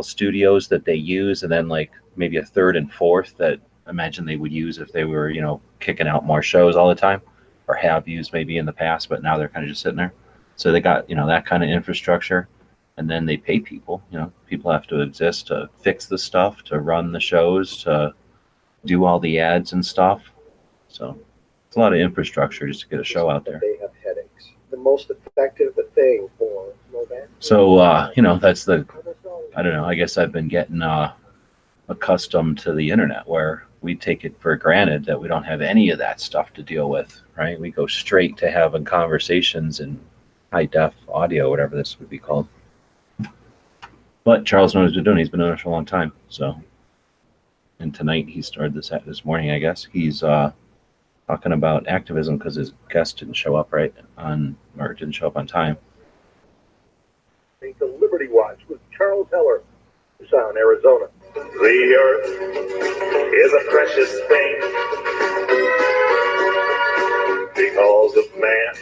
studios that they use, and then like maybe a 3rd and 4th that I imagine they would use if they were, kicking out more shows all the time, or have used maybe in the past, but now they're kind of just sitting there. So they got, that kind of infrastructure, and then they pay people, people have to exist to fix the stuff, to run the shows, to do all the ads and stuff. So it's a lot of infrastructure just to get a show out there. They have headaches. The most effective thing for that. So, that's I don't know, I guess I've been getting accustomed to the internet where we take it for granted that we don't have any of that stuff to deal with, right? We go straight to having conversations in high def audio, whatever this would be called. But Charles knows what he's doing. He's been doing it for a long time. So, and tonight he started this morning, I guess. He's talking about activism because his guest didn't show up didn't show up on time. The Liberty Watch with Charles Heller, Tucson, Arizona. The earth is a precious thing because of man.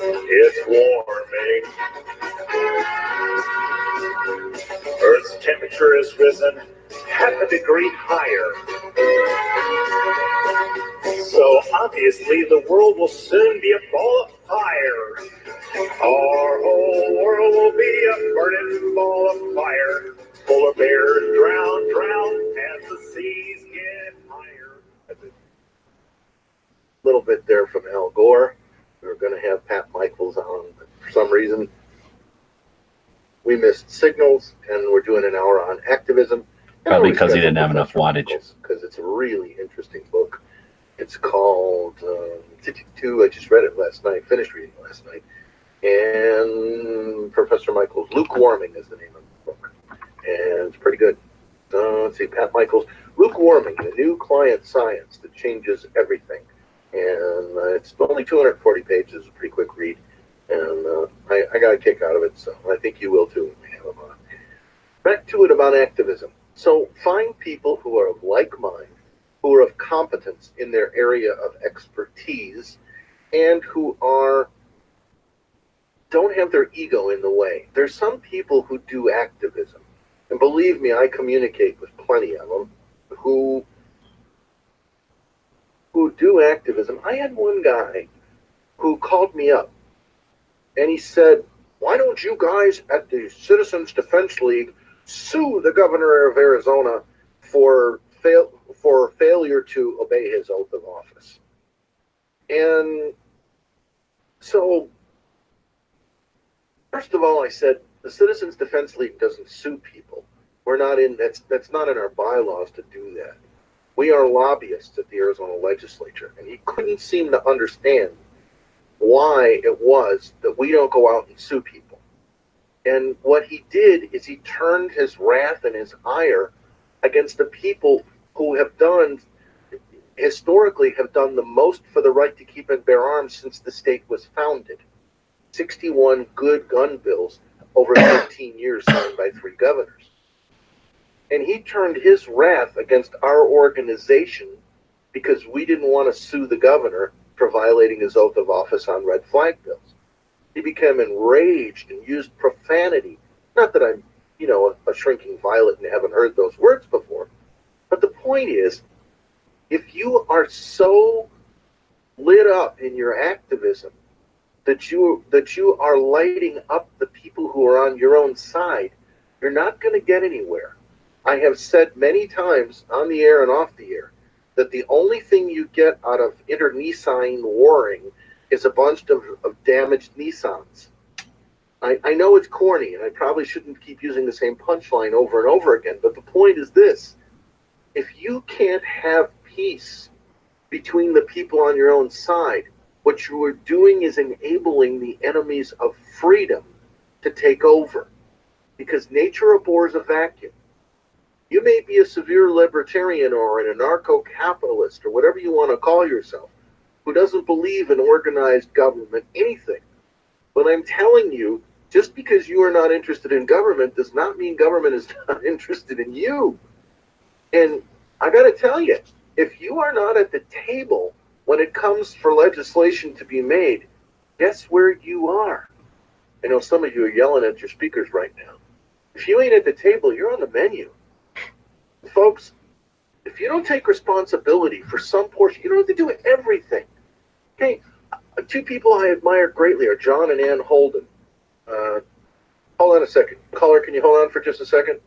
It's warming. Earth's temperature has risen half a degree higher. So obviously the world will soon be a ball of fire. Our whole world will be a burning ball of fire. Polar bears drown as the seas get higher. A little bit there from Al Gore. We were going to have Pat Michaels on, but for some reason we missed signals, and we're doing an hour on activism. Probably because he didn't have enough wattage. Because it's a really interesting book. It's called 52. I just read it last night, finished reading it last night. And Professor Michael's Lukewarming is the name of the book. And it's pretty good. Let's see, Pat Michael's Lukewarming, the new client science that changes everything. And it's only 240 pages, a pretty quick read. And I got a kick out of it, so I think you will too when we have them on. Back to it about activism. So find people who are of like mind, who are of competence in their area of expertise, and who don't have their ego in the way. There's some people who do activism, and believe me, I communicate with plenty of them who do activism. I had one guy who called me up, and he said, "Why don't you guys at the Citizens Defense League sue the governor of Arizona for failure to obey his oath of office?" And so, first of all, I said, the Citizens Defense League doesn't sue people. We're not in, that's not in our bylaws to do that. We are lobbyists at the Arizona legislature. And he couldn't seem to understand why it was that we don't go out and sue people. And what he did is he turned his wrath and his ire against the people who historically have done the most for the right to keep and bear arms since the state was founded. 61 good gun bills over 15 years signed by 3 governors. And he turned his wrath against our organization because we didn't want to sue the governor for violating his oath of office on red flag bills. He became enraged and used profanity. Not that I'm, a shrinking violet and haven't heard those words before. But the point is, if you are so lit up in your activism that you are lighting up the people who are on your own side, you're not going to get anywhere. I have said many times on the air and off the air that the only thing you get out of internecine warring is a bunch of damaged Nissans. I know it's corny, and I probably shouldn't keep using the same punchline over and over again, but the point is this. If you can't have peace between the people on your own side, what you are doing is enabling the enemies of freedom to take over, because nature abhors a vacuum. You may be a severe libertarian or an anarcho-capitalist or whatever you want to call yourself, who doesn't believe in organized government anything. But I'm telling you, just because you are not interested in government does not mean government is not interested in you. And I got to tell you, if you are not at the table when it comes for legislation to be made, guess where you are? I know some of you are yelling at your speakers right now. If you ain't at the table, you're on the menu. Folks, if you don't take responsibility for some portion, you don't have to do everything. Okay, 2 people I admire greatly are John and Ann Holden. Hold on a second. Caller, can you hold on for just a second?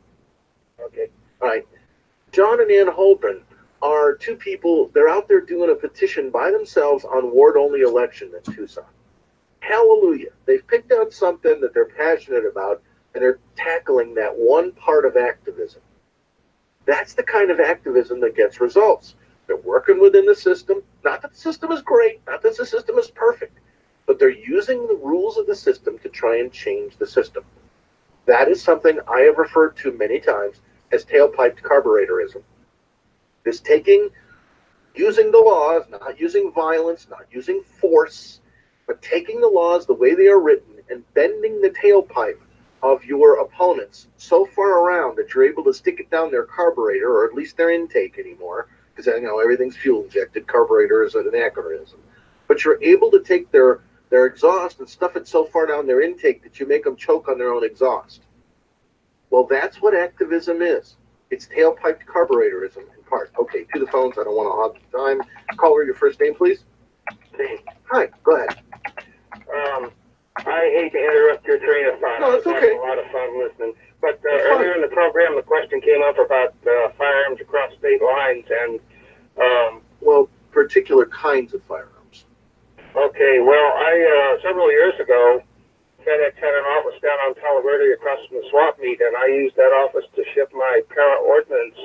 Okay, all right. John and Ann Holden are 2 people, they're out there doing a petition by themselves on ward-only election in Tucson. Hallelujah. They've picked out something that they're passionate about, and they're tackling that one part of activism. That's the kind of activism that gets results. They're working within the system. Not that the system is great, not that the system is perfect, but they're using the rules of the system to try and change the system. That is something I have referred to many times as tailpiped carburetorism. This using the laws, not using violence, not using force, but taking the laws the way they are written and bending the tailpipe of your opponents so far around that you're able to stick it down their carburetor, or at least their intake anymore, because everything's fuel injected. Carburetor is an anachronism. But you're able to take their exhaust and stuff it so far down their intake that you make them choke on their own exhaust. Well, that's what activism is. It's tailpiped carburetorism in part. Okay, to the phones. I don't want to hog the time. Caller, your first name, please. Hi, go ahead. I hate to interrupt your train of thought. No, it's okay. I had a lot of fun listening. But earlier in the program, the question came up about firearms across state lines and... well, particular kinds of firearms. Okay, well, I several years ago, FedEx had an office down on Palo Verde across from the swap meet, and I used that office to ship my para ordnance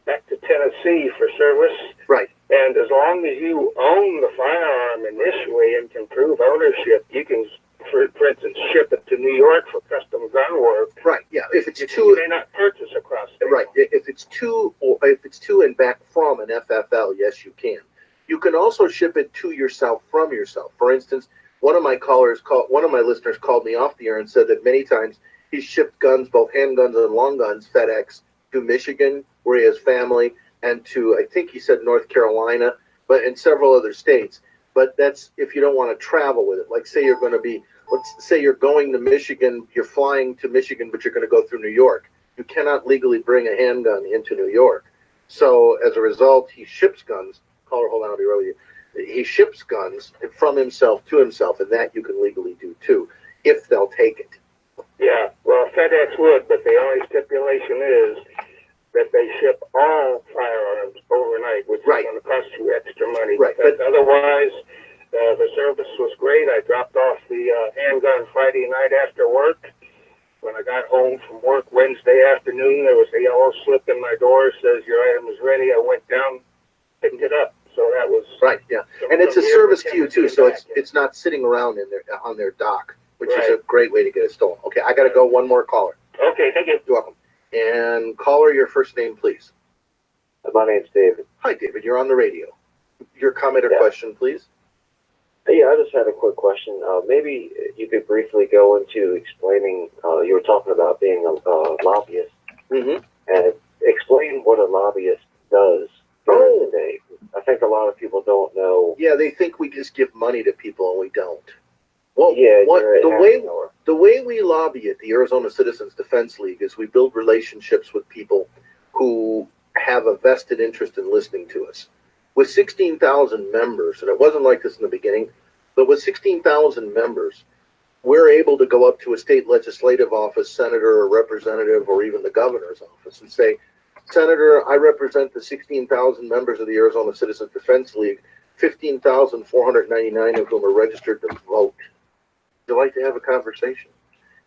back to Tennessee for service. Right. And as long as you own the firearm initially and can prove ownership, you can, for instance, ship it to New York for custom gun work. Right. Yeah. If it's You may not purchase across state right. lines. If it's to and back from an FFL, yes, you can. You can also ship it to yourself from yourself. For instance, one of my listeners called me off the air and said that many times he's shipped guns, both handguns and long guns, FedEx to Michigan, where he has family, and to, I think he said, North Carolina, but in several other states. But that's if you don't want to travel with it. Like, say you're going to be, let's say you're going to Michigan, you're flying to Michigan, but you're going to go through New York. You cannot legally bring a handgun into New York. So as a result, he ships guns. Caller, hold on, I'll be right with you. He ships guns from himself to himself, and that you can legally do too, if they'll take it. Yeah, well, FedEx would, but the only stipulation is that they ship all firearms overnight, which is going to cost you extra money. Right. But otherwise, the service was great. I dropped off the handgun Friday night after work. When I got home from work Wednesday afternoon, there was a yellow slip in my door, says your item is ready. I went down, picked it up. So that was right. Yeah, and it's a service to you too, so it's not sitting around on their dock, which is a great way to get it stolen. Okay, I got to go. One more caller. Okay, thank you. You're welcome. And caller, your first name, please. My name's David. Hi, David. You're on the radio. Your comment or question, please. Yeah, I just had a quick question. Maybe you could briefly go into explaining, you were talking about being a lobbyist, and explain what a lobbyist does during the day. I think a lot of people don't know. Yeah, they think we just give money to people, and we don't. Well, yeah, the way we lobby at the Arizona Citizens Defense League is we build relationships with people who have a vested interest in listening to us. With 16,000 members, and it wasn't like this in the beginning, but with 16,000 members, we're able to go up to a state legislative office, senator or representative, or even the governor's office and say, Senator, I represent the 16,000 members of the Arizona Citizens Defense League, 15,499 of whom are registered to vote. Would you like to have a conversation?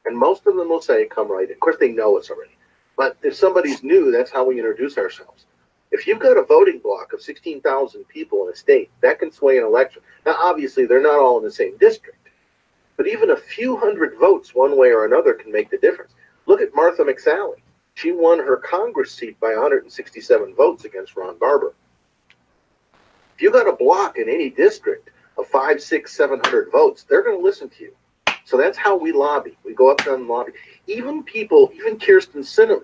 And most of them will say, come right in. Of course, they know us already. But if somebody's new, that's how we introduce ourselves. If you've got a voting block of 16,000 people in a state, that can sway an election. Now, obviously, they're not all in the same district. But even a few hundred votes one way or another can make the difference. Look at Martha McSally. She won her Congress seat by 167 votes against Ron Barber. If you got a block in any district of 500, 600, 700 votes, they're going to listen to you. So that's how we lobby. We go up and lobby. Even Kirsten Sinema,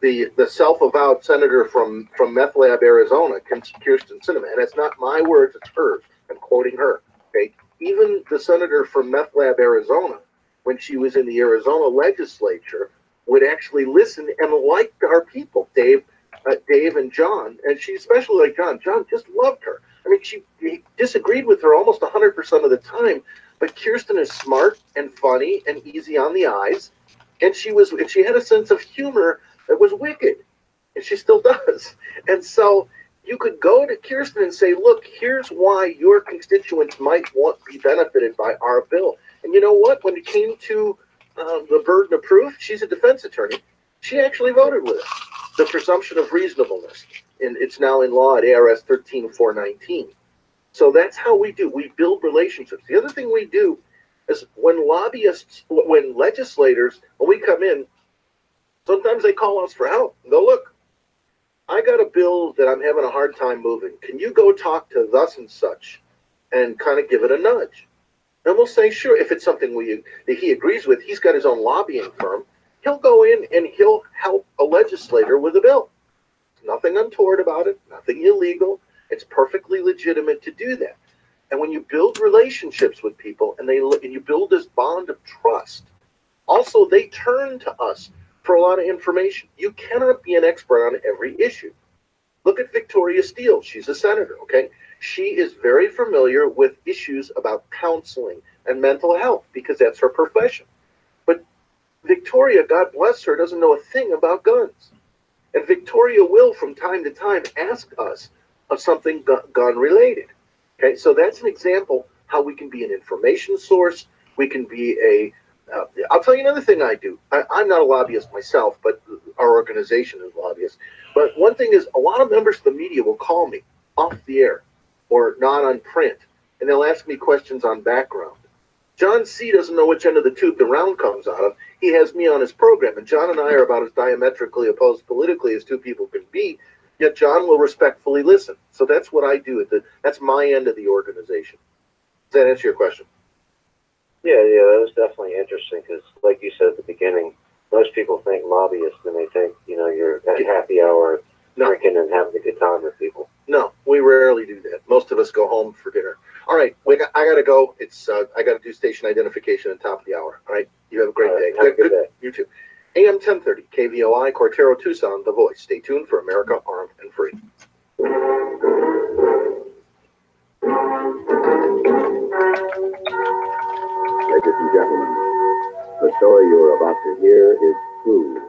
the self-avowed senator from Meth Lab, Arizona, Kirsten Sinema, and it's not my words, it's hers. I'm quoting her. Okay, even the senator from Meth Lab, Arizona, when she was in the Arizona legislature, would actually listen and like our people, Dave and John, and she especially liked John. John just loved her. I mean, he disagreed with her almost 100% of the time, but Kirsten is smart and funny and easy on the eyes, and she had a sense of humor that was wicked, and she still does. And so you could go to Kirsten and say, look, here's why your constituents might want to be benefited by our bill. And you know what? When it came to the burden of proof, she's a defense attorney. She actually voted with us. The presumption of reasonableness, and it's now in law at ARS 13419. So that's how we do. We build relationships. The other thing we do is when legislators, when we come in, sometimes they call us for help and go, look, I got a bill that I'm having a hard time moving. Can you go talk to thus and such and kind of give it a nudge? And we'll say, sure, if it's something that he agrees with, he's got his own lobbying firm. He'll go in and he'll help a legislator with a bill. There's nothing untoward about it, nothing illegal. It's perfectly legitimate to do that. And when you build relationships with people and you build this bond of trust, also they turn to us for a lot of information. You cannot be an expert on every issue. Look at Victoria Steele. She's a senator, okay? She is very familiar with issues about counseling and mental health because that's her profession. But Victoria, God bless her, doesn't know a thing about guns. And Victoria will, from time to time, ask us of something gun-related. Okay, so that's an example how we can be an information source. We can be I'll tell you another thing I do. I'm not a lobbyist myself, but our organization is lobbyists. But one thing is, a lot of members of the media will call me off the air or not on print, and they'll ask me questions on background. John C. doesn't know which end of the tube the round comes out of. He has me on his program, and John and I are about as diametrically opposed politically as two people can be, yet John will respectfully listen. So that's what I do. That's my end of the organization. Does that answer your question? Yeah, that was definitely interesting because, like you said at the beginning, most people think lobbyists and they think, you're at happy hour drinking and having a good time with people. No, we rarely do that. Most of us go home for dinner. All right, I got to go. I got to do station identification at the top of the hour. All right, you have a great day. Have a good day. You too. AM 1030, KVOI, Cortero, Tucson, The Voice. Stay tuned for America Armed and Free. Ladies and gentlemen, the story you're about to hear is true.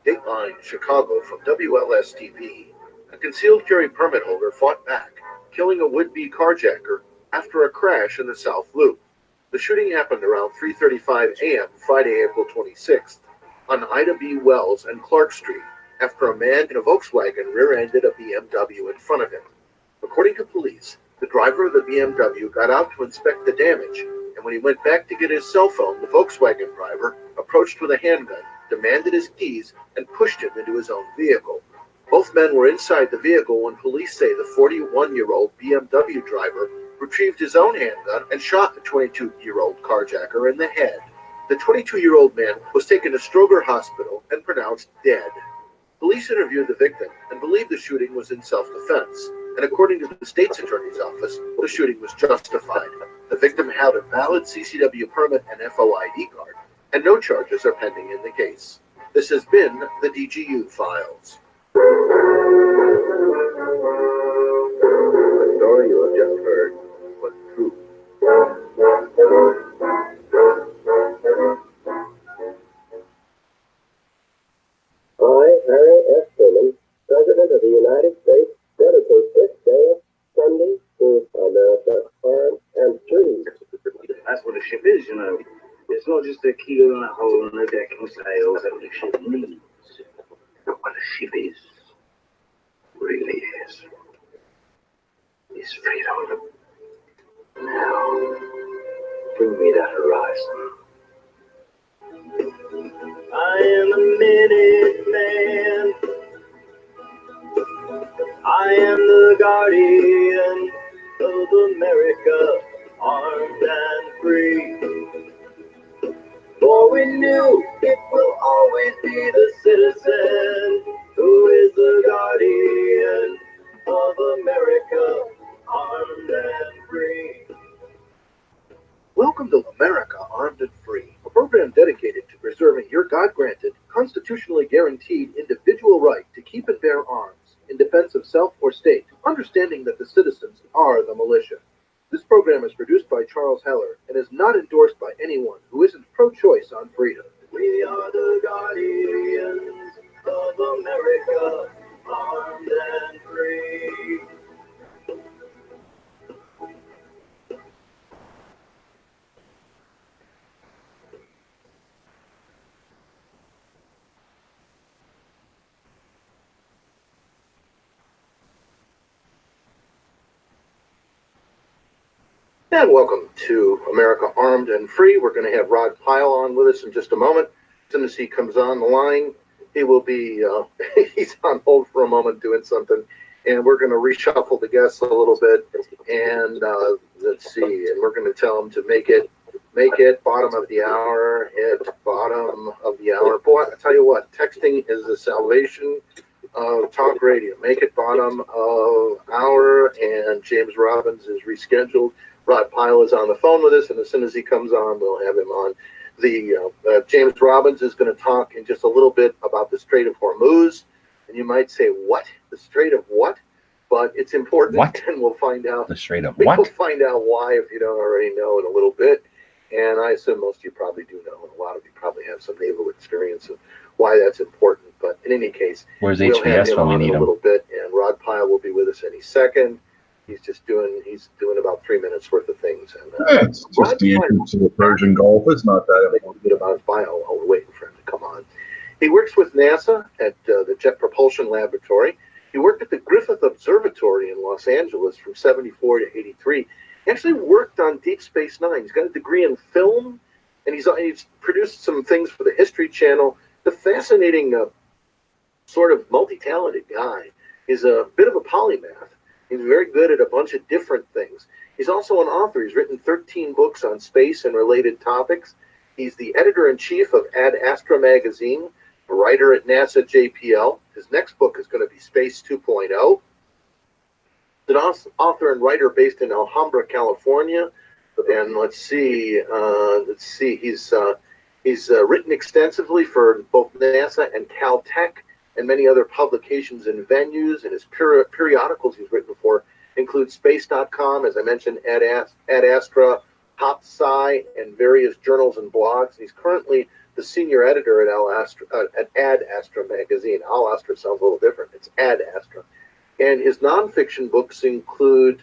Dateline, Chicago, from WLS-TV. A concealed carry permit holder fought back, killing a would-be carjacker after a crash in the South Loop. The shooting happened around 3:35 a.m. Friday, April 26th, on Ida B. Wells and Clark Street, after a man in a Volkswagen rear-ended a BMW in front of him. According to police, the driver of the BMW got out to inspect the damage, and when he went back to get his cell phone, the Volkswagen driver approached with a handgun, demanded his keys, and pushed him into his own vehicle. Both men were inside the vehicle when police say the 41-year-old BMW driver retrieved his own handgun and shot the 22-year-old carjacker in the head. The 22-year-old man was taken to Stroger Hospital and pronounced dead. Police interviewed the victim and believe the shooting was in self-defense, and according to the state's attorney's office, the shooting was justified. The victim had a valid CCW permit and FOID card, and no charges are pending in the case. This has been the DGU Files. The story you have just heard was true. I, Harry S. Truman, President of the United States, dedicate this day of Sunday to America Armed and Free. That's what a ship is, It's not just a keel and a hole and a deck and sails that the ship needs. What a ship is, really is freedom. Now, bring me that horizon. I am a minute man. I am the guardian of America, armed and free. For we knew it will always be the citizen who is the guardian of America, armed and free. Welcome to America Armed and Free, a program dedicated to preserving your God-granted, constitutionally guaranteed individual right to keep and bear arms in defense of self or state, understanding that the citizens are the militia. This program is produced by Charles Heller and is not endorsed by anyone who isn't pro-choice on freedom. We are the guardians of America, armed and free. And welcome to America Armed and Free. We're going to have Rod Pyle on with us in just a moment. As soon as he comes on the line, he will be, he's on hold for a moment doing something. And we're going to reshuffle the guests a little bit. And let's see, and we're going to tell him to make it bottom of the hour, hit bottom of the hour. Boy, I tell you what, texting is the salvation of talk radio. Make it bottom of hour, and James Robbins is rescheduled. Rod Pyle is on the phone with us, and as soon as he comes on, we'll have him on. James Robbins is going to talk in just a little bit about the Strait of Hormuz. And you might say, what? The Strait of what? But it's important, what? And we'll find out. The Strait of what? We'll find out why if you don't already know in a little bit. And I assume most of you probably do know, and a lot of you probably have some naval experience of why that's important. But in any case, where's we'll have HVS him when we on need in a him? little bit, and Rod Pyle will be with us any second. He's doing about 3 minutes worth of things. And it's just the entrance to the Persian Gulf. It's not that important. A bit about his bio while we're waiting for him to come on. He works with NASA at the Jet Propulsion Laboratory. He worked at the Griffith Griffith Observatory in Los Angeles from 74 to 83. He actually worked on Deep Space Nine. He's got a degree in film, and he's produced some things for the History Channel. The fascinating sort of multi-talented guy. He's a bit of a polymath. He's very good at a bunch of different things. He's also an author. He's written 13 books on space and related topics. He's the editor-in-chief of AdAstra magazine, a writer at NASA JPL. His next book is going to be Space 2.0. He's an author and writer based in Alhambra, California. And let's see, he's written extensively for both NASA and Caltech and many other publications and venues, and his periodicals he's written for include Space.com, as I mentioned, AdAstra, PopSci, and various journals and blogs. He's currently the senior editor at AdAstra magazine. AdAstra sounds a little different. It's AdAstra. And his nonfiction books include,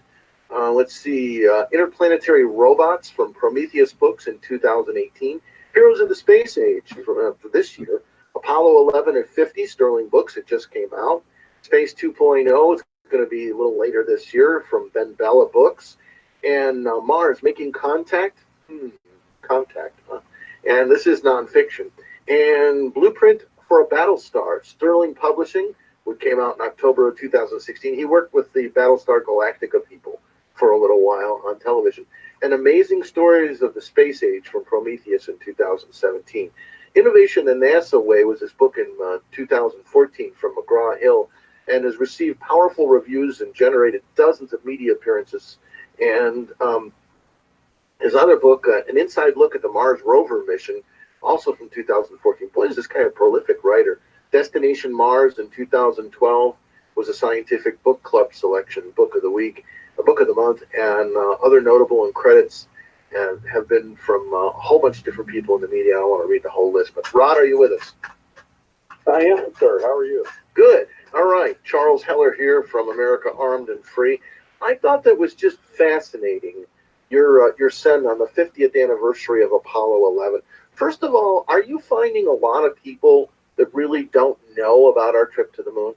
Interplanetary Robots from Prometheus Books in 2018, Heroes of the Space Age for this year, Apollo 11 at 50, Sterling Books, it just came out. Space 2.0, it's going to be a little later this year from Ben Bella Books. And Mars, Making Contact. And this is nonfiction. And Blueprint for a Battlestar, Sterling Publishing, which came out in October of 2016. He worked with the Battlestar Galactica people for a little while on television. And Amazing Stories of the Space Age from Prometheus in 2017. Innovation the NASA Way was his book in 2014 from McGraw-Hill, and has received powerful reviews and generated dozens of media appearances. And his other book, An Inside Look at the Mars Rover Mission, also from 2014. Boy, is this kind of prolific writer. Destination Mars in 2012 was a Scientific Book Club selection, Book of the Week, Book of the Month, and other notable and credits have been from a whole bunch of different people in the media. I don't want to read the whole list, but Rod, are you with us? I am, sir. How are you? Good. All right. Charles Heller here from America Armed and Free. I thought that was just fascinating, your send on the 50th anniversary of Apollo 11. First of all, are you finding a lot of people that really don't know about our trip to the moon?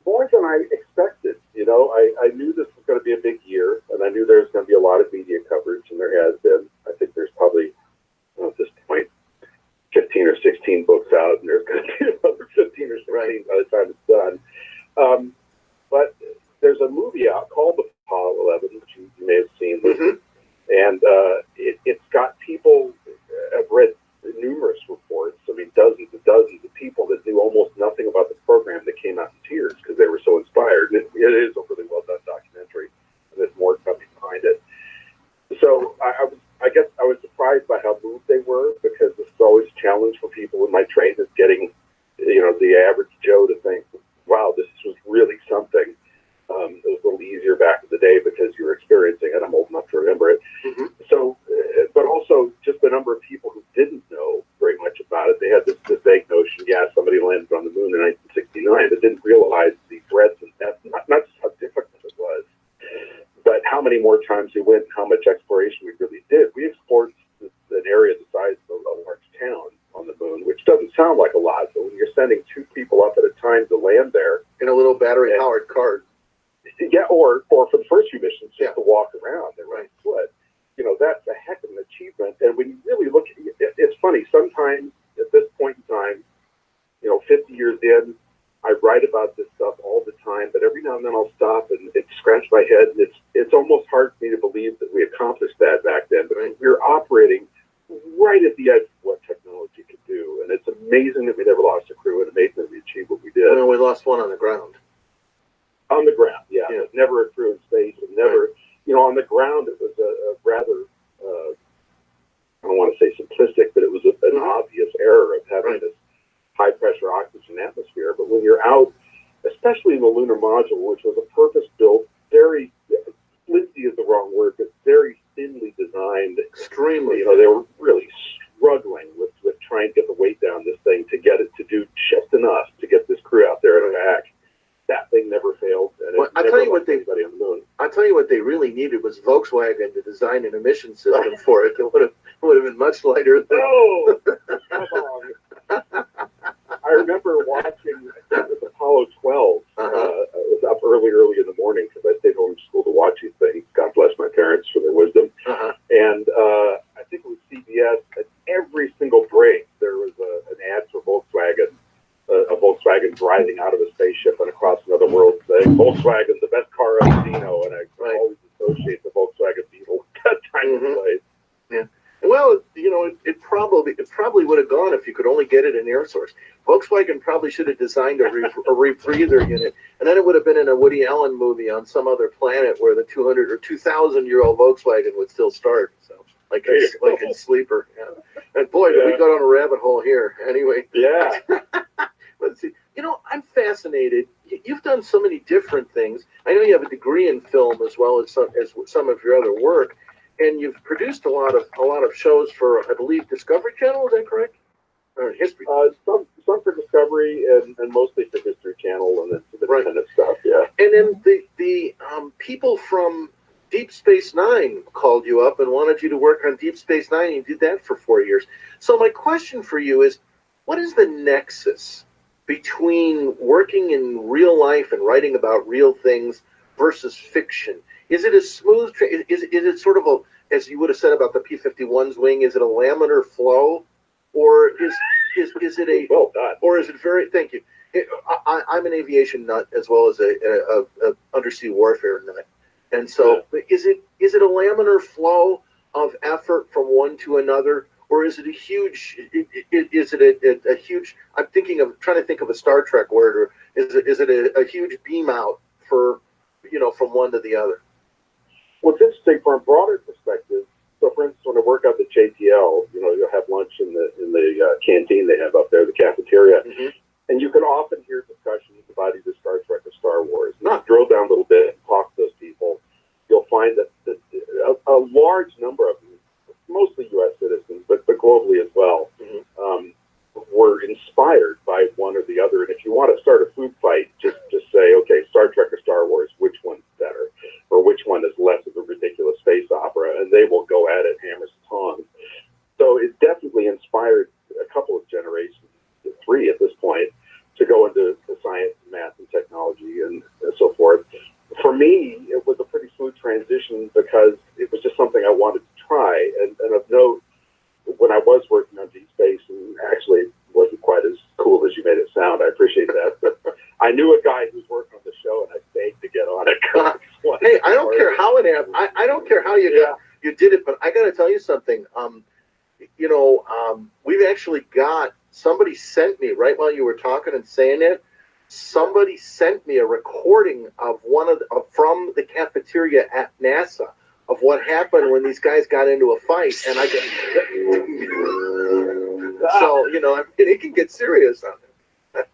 More than I expected. You know, I knew this was going to be a big year, and I knew there was going to be a lot of media coverage, and there has been. I think there's probably, at this point, 15 or 16 books out, and there's going to be another 15 or 16 by the time it's done. But there's a movie out called Apollo 11, which you may have seen. Mm-hmm. And it's got people, I've read numerous reports, I mean, dozens and dozens of people that knew almost nothing about the program that came out in tears because they were so inspired. It is a really well-done documentary, and there's more coming behind it. So I guess I was surprised by how moved they were, because it's always a challenge for people in my trade is getting, the average Joe to think, wow, this was really something. It was a little easier back in the day because you were experiencing it. I'm old enough to remember it. Mm-hmm. So, but also just the number of people who didn't know very much about it. They had this vague notion, yeah, somebody landed on the moon in 1969, but didn't realize the breadth and depth, not just how difficult it was, but how many more times we went, how much exploration we really did. We explored an area the size of a large town on the moon, which doesn't sound like a lot, but when you're sending 2 people up at a time to land there in a little battery-powered cart, yeah, or for the first few missions, just to walk around and run foot, that's a heck of an achievement. And when you really look at it, it's funny, sometimes at this point in time, 50 years in, I write about this stuff all the time, but every now and then I'll stop and scratch my head, and it's almost hard for me to believe that we accomplished that back then. But we were operating right at the edge of what technology could do, and it's amazing that we never lost a crew, and amazing that we achieved what we did. Well, we lost one on the ground. On the ground, yeah. Never a crew in space, and never, on the ground it was a rather, I don't want to say simplistic, but it was an obvious error of having this high-pressure oxygen atmosphere. But when you're out, especially in the lunar module, which was a purpose-built, very, flimsy is the wrong word, but very thinly designed. Extremely. They were really struggling with trying to get the weight down this thing to get it to do just enough to get this crew out there and back. That thing never failed. And well, I'll tell you what they really needed was Volkswagen to design an emission system for it. It would have been much lighter. No! Come on. I remember watching, I think it was Apollo 12, early in the morning because I stayed home from school to watch these things. God bless my parents for their wisdom. And I think it was CBS. At every single break, there was an ad for Volkswagen, a Volkswagen driving out of a spaceship and across another world, saying Volkswagen, the best car I've seen. And I always associate the Volkswagen Beetle with that time of place. Yeah. Well, you know, it probably would have gone if you could only get it in air source. Volkswagen probably should have designed a rebreather unit, and then it would have been in a Woody Allen movie on some other planet where the 200 or 2,000-year-old Volkswagen would still start. So, like in Sleeper. Yeah. And boy, did we go down a rabbit hole here. Anyway. Yeah. Let's see. You know, I'm fascinated. You've done so many different things. I know you have a degree in film as well as some of your other work. And you've produced a lot of shows for, I believe, Discovery Channel. Is that correct? Or History? Some for Discovery and mostly for History Channel and the kind of stuff. Yeah. And then the people from Deep Space Nine called you up and wanted you to work on Deep Space Nine. And you did that for 4 years. So my question for you is, what is the nexus between working in real life and writing about real things versus fiction? Is it a smooth? Is it sort of a, as you would have said about the P-51's wing? Is it a laminar flow, or is it a well done? Or is it very? Thank you. I'm an aviation nut as well as a undersea warfare nut, and so is it a laminar flow of effort from one to another, or is it a huge? Is it a huge? I'm trying to think of a Star Trek word, or is it a huge beam out for, you know, from one to the other? Well, it's interesting from a broader perspective. So, for instance, when I work out the JTL, you know, you'll have lunch in the canteen they have up there, the cafeteria, and you can often hear discussions about either Star Trek or Star Wars. Not drill down a little bit and talk to those people. You'll find that a large number of them, mostly U.S. citizens, but globally as well, were inspired by one or the other. And if you want to start a food fight, just say, okay, Star Trek or Star Wars, which one's better? Or which one is less of a ridiculous space opera? And they will go at it hammers and tongs. So it definitely inspired a couple of generations, 3 at this point, to go into science, math, and technology and so forth. For me, it was a pretty smooth transition because it was just something I wanted to try. And of note, when I was working on Deep Space, and actually it wasn't quite as cool as you made it sound, I appreciate that, but I knew a guy who was working on the show, and I begged to get on it. Hey, I don't care how it happened. I don't care how you did it, but I got to tell you something. You know, we've actually got, somebody sent me, right while you were talking and saying it, somebody sent me a recording of from the cafeteria at NASA of what happened when these guys got into a fight, and so, you know, it can get serious on it.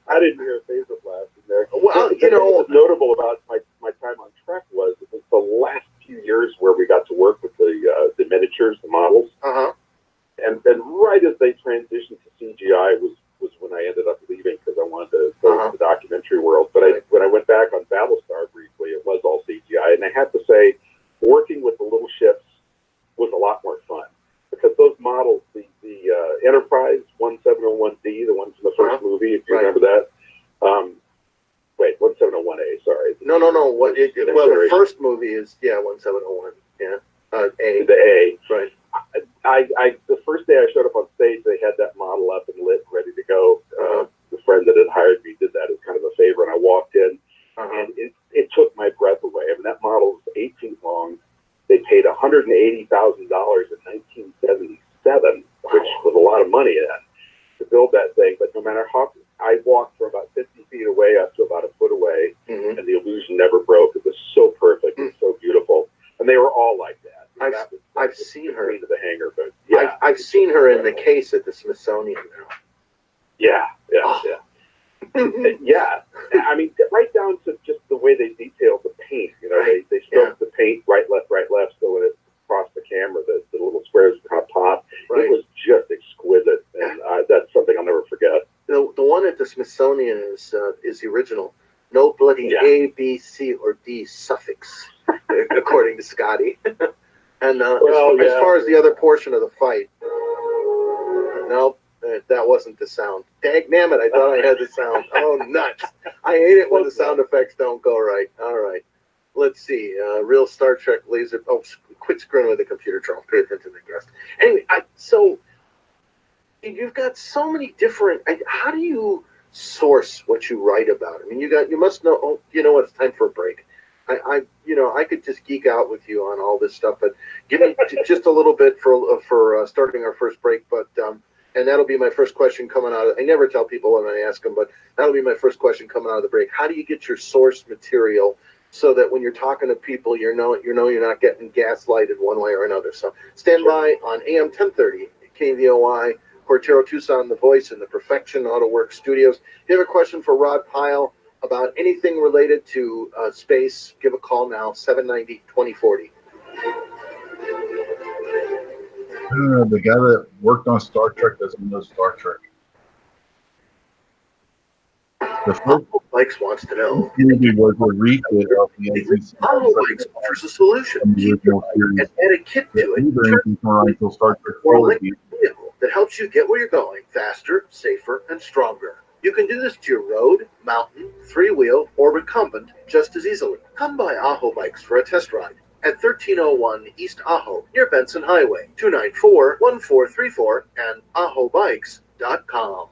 I didn't hear a phaser blast in there. Well, you know, what's notable about my time on Trek was it was the last few years where we got to work with the miniatures, the models. And right as they transitioned to CGI was when I ended up leaving because I wanted to go to the documentary world. But when I went back on Battlestar briefly, it was all CGI. And I have to say, working with the little ships was a lot more fun because those models, the Enterprise 1701D, the ones from the first movie, if you remember that. Wait, 1701A, sorry. No. The first movie is, 1701. Yeah. A. The A. Right. The first day I showed up on stage, they had that model up and lit, ready to go. The friend that had hired me did that as kind of a favor, and I walked in, and it took my breath away. I mean, that model was 8 feet long. They paid $180,000 in 1977, which was a lot of money then, to build that thing. But no matter how, I walked from about 50 feet away up to about a foot away, and the illusion never broke. It was so perfect and so beautiful. And they were all like that. I've seen her into the hangar, but I've seen her in the case at the Smithsonian now. Yeah. Yeah. I mean, right down to just the way they detailed the paint. You know, they stroked the paint right, left, so when it crossed the camera, the little squares kind of pop. Right. It was just exquisite, and that's something I'll never forget. The one at the Smithsonian is the original. No bloody A, B, C, or D suffix, according to Scotty. And as far as the other portion of the fight, nope. That wasn't the sound. Dagnammit, I thought I had the sound. Oh, nuts. I hate it when the sound effects don't go right. All right. Let's see. Real Star Trek laser. Oh, quit screwing with the computer, Charles. Pay attention to the rest. Anyway, so you've got so many different. How do you source what you write about? I mean, you must know. Oh, you know what? It's time for a break. I could just geek out with you on all this stuff, but give me just a little bit for starting our first break. But and that'll be my first question coming out. I never tell people when I ask them, but that'll be my first question coming out of the break. How do you get your source material so that when you're talking to people, you're not getting gaslighted one way or another? So stand by on AM 1030 KVOI, Cortero, Tucson, the voice in the Perfection Auto Works studios. If you have a question for Rod Pyle about anything related to space, give a call now, 790-2040. The guy that worked on Star Trek doesn't know Star Trek. The first Bikes wants to know. movie was a refit of the NCC. Bikes offers a solution. And add a kit to it. Until Star Trek Or electric vehicle that helps you get where you're going faster, safer, and stronger. You can do this to your road, mountain, three-wheel, or recumbent just as easily. Come by Aho Bikes for a test ride at 1301 East Aho, near Benson Highway, 294-1434, and ahobikes.com.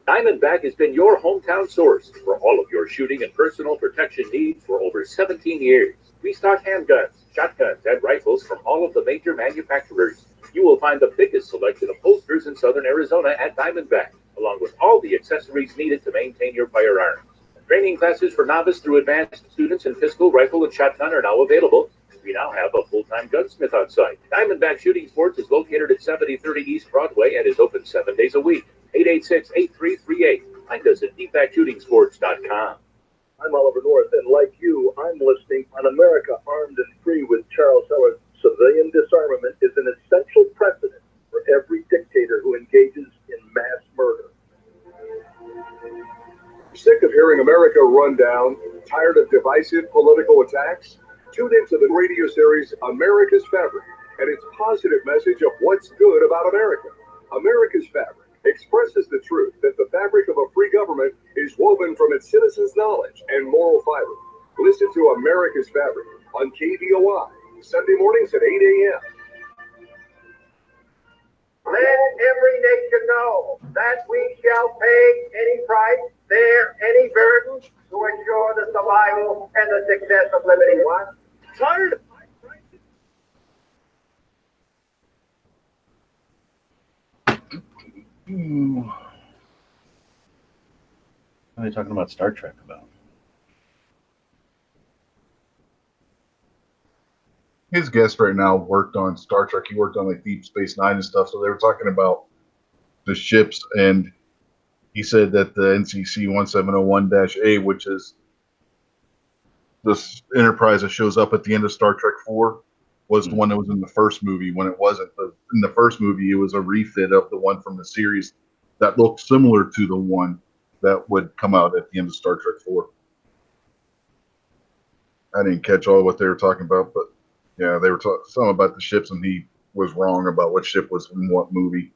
Diamondback has been your hometown source for all of your shooting and personal protection needs for over 17 years. We stock handguns, shotguns, and rifles from all of the major manufacturers. You will find the biggest selection of holsters in southern Arizona at Diamondback, along with all the accessories needed to maintain your firearms. Training classes for novice through advanced students in pistol, rifle, and shotgun are now available. We now have a full-time gunsmith on site. Diamondback Shooting Sports is located at 7030 East Broadway and is open 7 days a week. 886-8338. Find us at deepbackshootingsports.com. I'm Oliver North, and like you, I'm listening on America Armed and Free with Charles Heller. Civilian disarmament is an essential precedent for every dictator who engages in mass murder. Sick of hearing America run down? Tired of divisive political attacks? Tune into the radio series America's Fabric and its positive message of what's good about America. America's Fabric expresses the truth that the fabric of a free government is woven from its citizens' knowledge and moral fiber. Listen to America's Fabric on KVOI, Sunday mornings at 8 a.m. Let every nation know that we shall pay any price, bear any burden to ensure the survival and the success of liberty. What? Tired? What are they talking about Star Trek about? His guest right now worked on Star Trek. He worked on like Deep Space Nine and stuff. So they were talking about the ships, and he said that the NCC 1701-A, which is this Enterprise that shows up at the end of Star Trek 4, was the one that was in the first movie when it wasn't. In the first movie, it was a refit of the one from the series that looked similar to the one that would come out at the end of Star Trek 4. I didn't catch all what they were talking about, but yeah, they were talking something about the ships, and he was wrong about what ship was in what movie.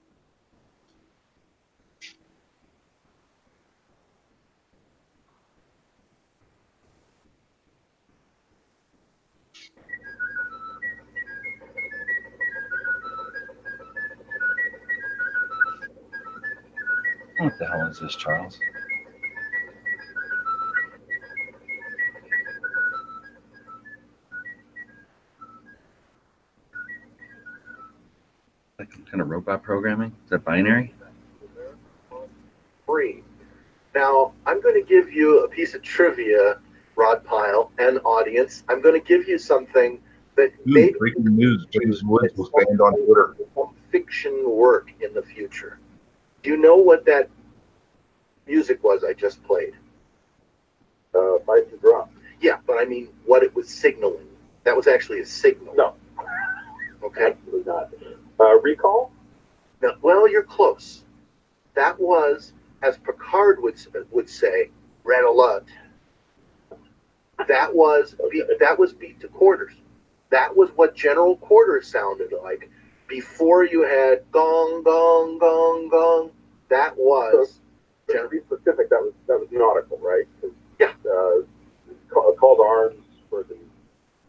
What the hell is this, Charles? Like some kind of robot programming? Is that binary? Free. Now, I'm going to give you a piece of trivia, Rod Pyle, and audience. I'm going to give you something that maybe breaking news: James Woods was banned on Twitter. Fiction work in the future. Do you know what that music was I just played? Fight to drop. Yeah, but I mean what it was signaling. That was actually a signal. No. Okay. Absolutely not. Recall? No, well, you're close. That was, as Picard would say, red alert. That was beat to quarters. That was what General Quarters sounded like before you had gong, gong, gong, gong, that was. So, to be specific, that was nautical, right? Yeah. Call to arms for the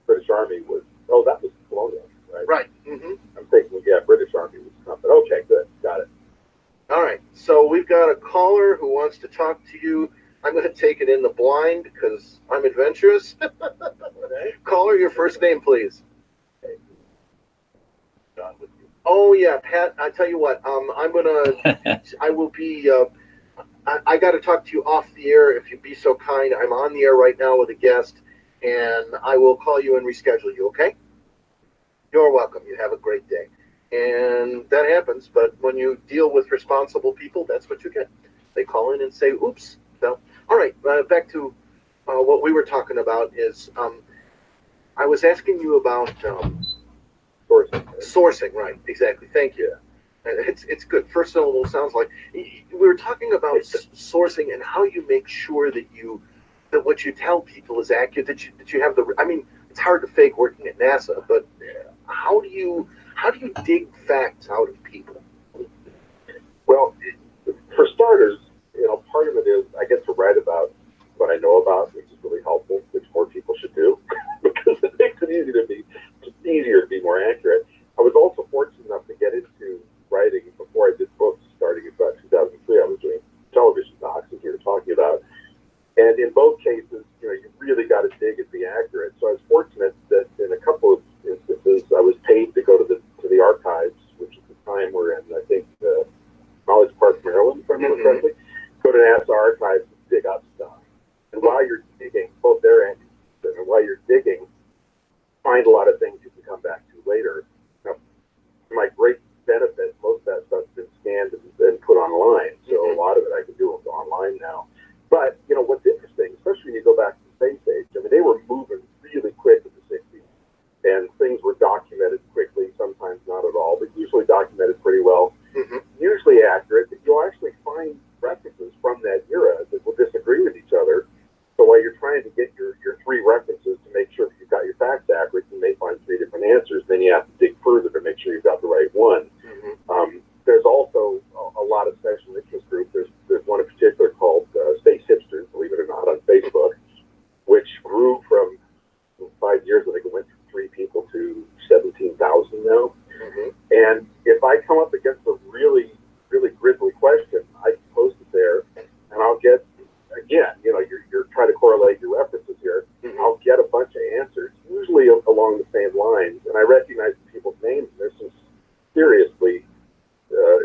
British Army was, that was colonial, right? Right. Mm-hmm. I'm thinking, yeah, British Army was something. Okay, good. Got it. All right. So we've got a caller who wants to talk to you. I'm going to take it in the blind because I'm adventurous. Okay. Caller, your first name, please. Oh, yeah, Pat, I tell you what, I'm going to, I will be, I got to talk to you off the air if you'd be so kind. I'm on the air right now with a guest, and I will call you and reschedule you, okay? You're welcome. You have a great day. And that happens, but when you deal with responsible people, that's what you get. They call in and say, oops. So, all right, back to what we were talking about is I was asking you about sourcing, right, exactly. Thank you. It's good. First syllable sounds like we were talking about sourcing and how you make sure that what you tell people is accurate. That you have the. I mean, it's hard to fake working at NASA, but how do you dig facts out of people? Well, for starters, part of it is I get to write about what I know about, which is really helpful, which more people should do, because it makes it easier to be more accurate. I was also fortunate enough to get into writing before I did books starting in about 2003. I was doing television docs, as you were talking about. And in both cases, you really got to dig and be accurate. So I was fortunate that in a couple of instances, I was paid to go to the archives, which at the time were in, I think, Knowledge Park, Maryland, if I remember correctly. Go to NASA archives and dig up stuff. And while you're digging, both their end and while you're digging, find a lot of things you can come back to later. Now, to my great benefit, most of that stuff's been scanned and put online. So a lot of it I can do online now. But, what's interesting, especially when you go back to the space age, I mean, they were moving really quick in the 60s. And things were documented quickly, sometimes not at all, but usually documented pretty well. Usually accurate, but you'll actually find references from that era that will disagree with each other. So while you're trying to get your three references to make sure that you've got your facts accurate, you may find three different answers, then you have to dig further to make sure you've got the right one. There's also a lot of special interest groups. There's one in particular called Space Hipsters, believe it or not, on Facebook, which grew from 5 years, I think it went from 3 people to 17,000 now. And if I come up against a really, really grisly question, I post it there, and I'll get, again, you're trying to correlate your references here. I'll get a bunch of answers, usually along the same lines, and I recognize the people's names, and there's some seriously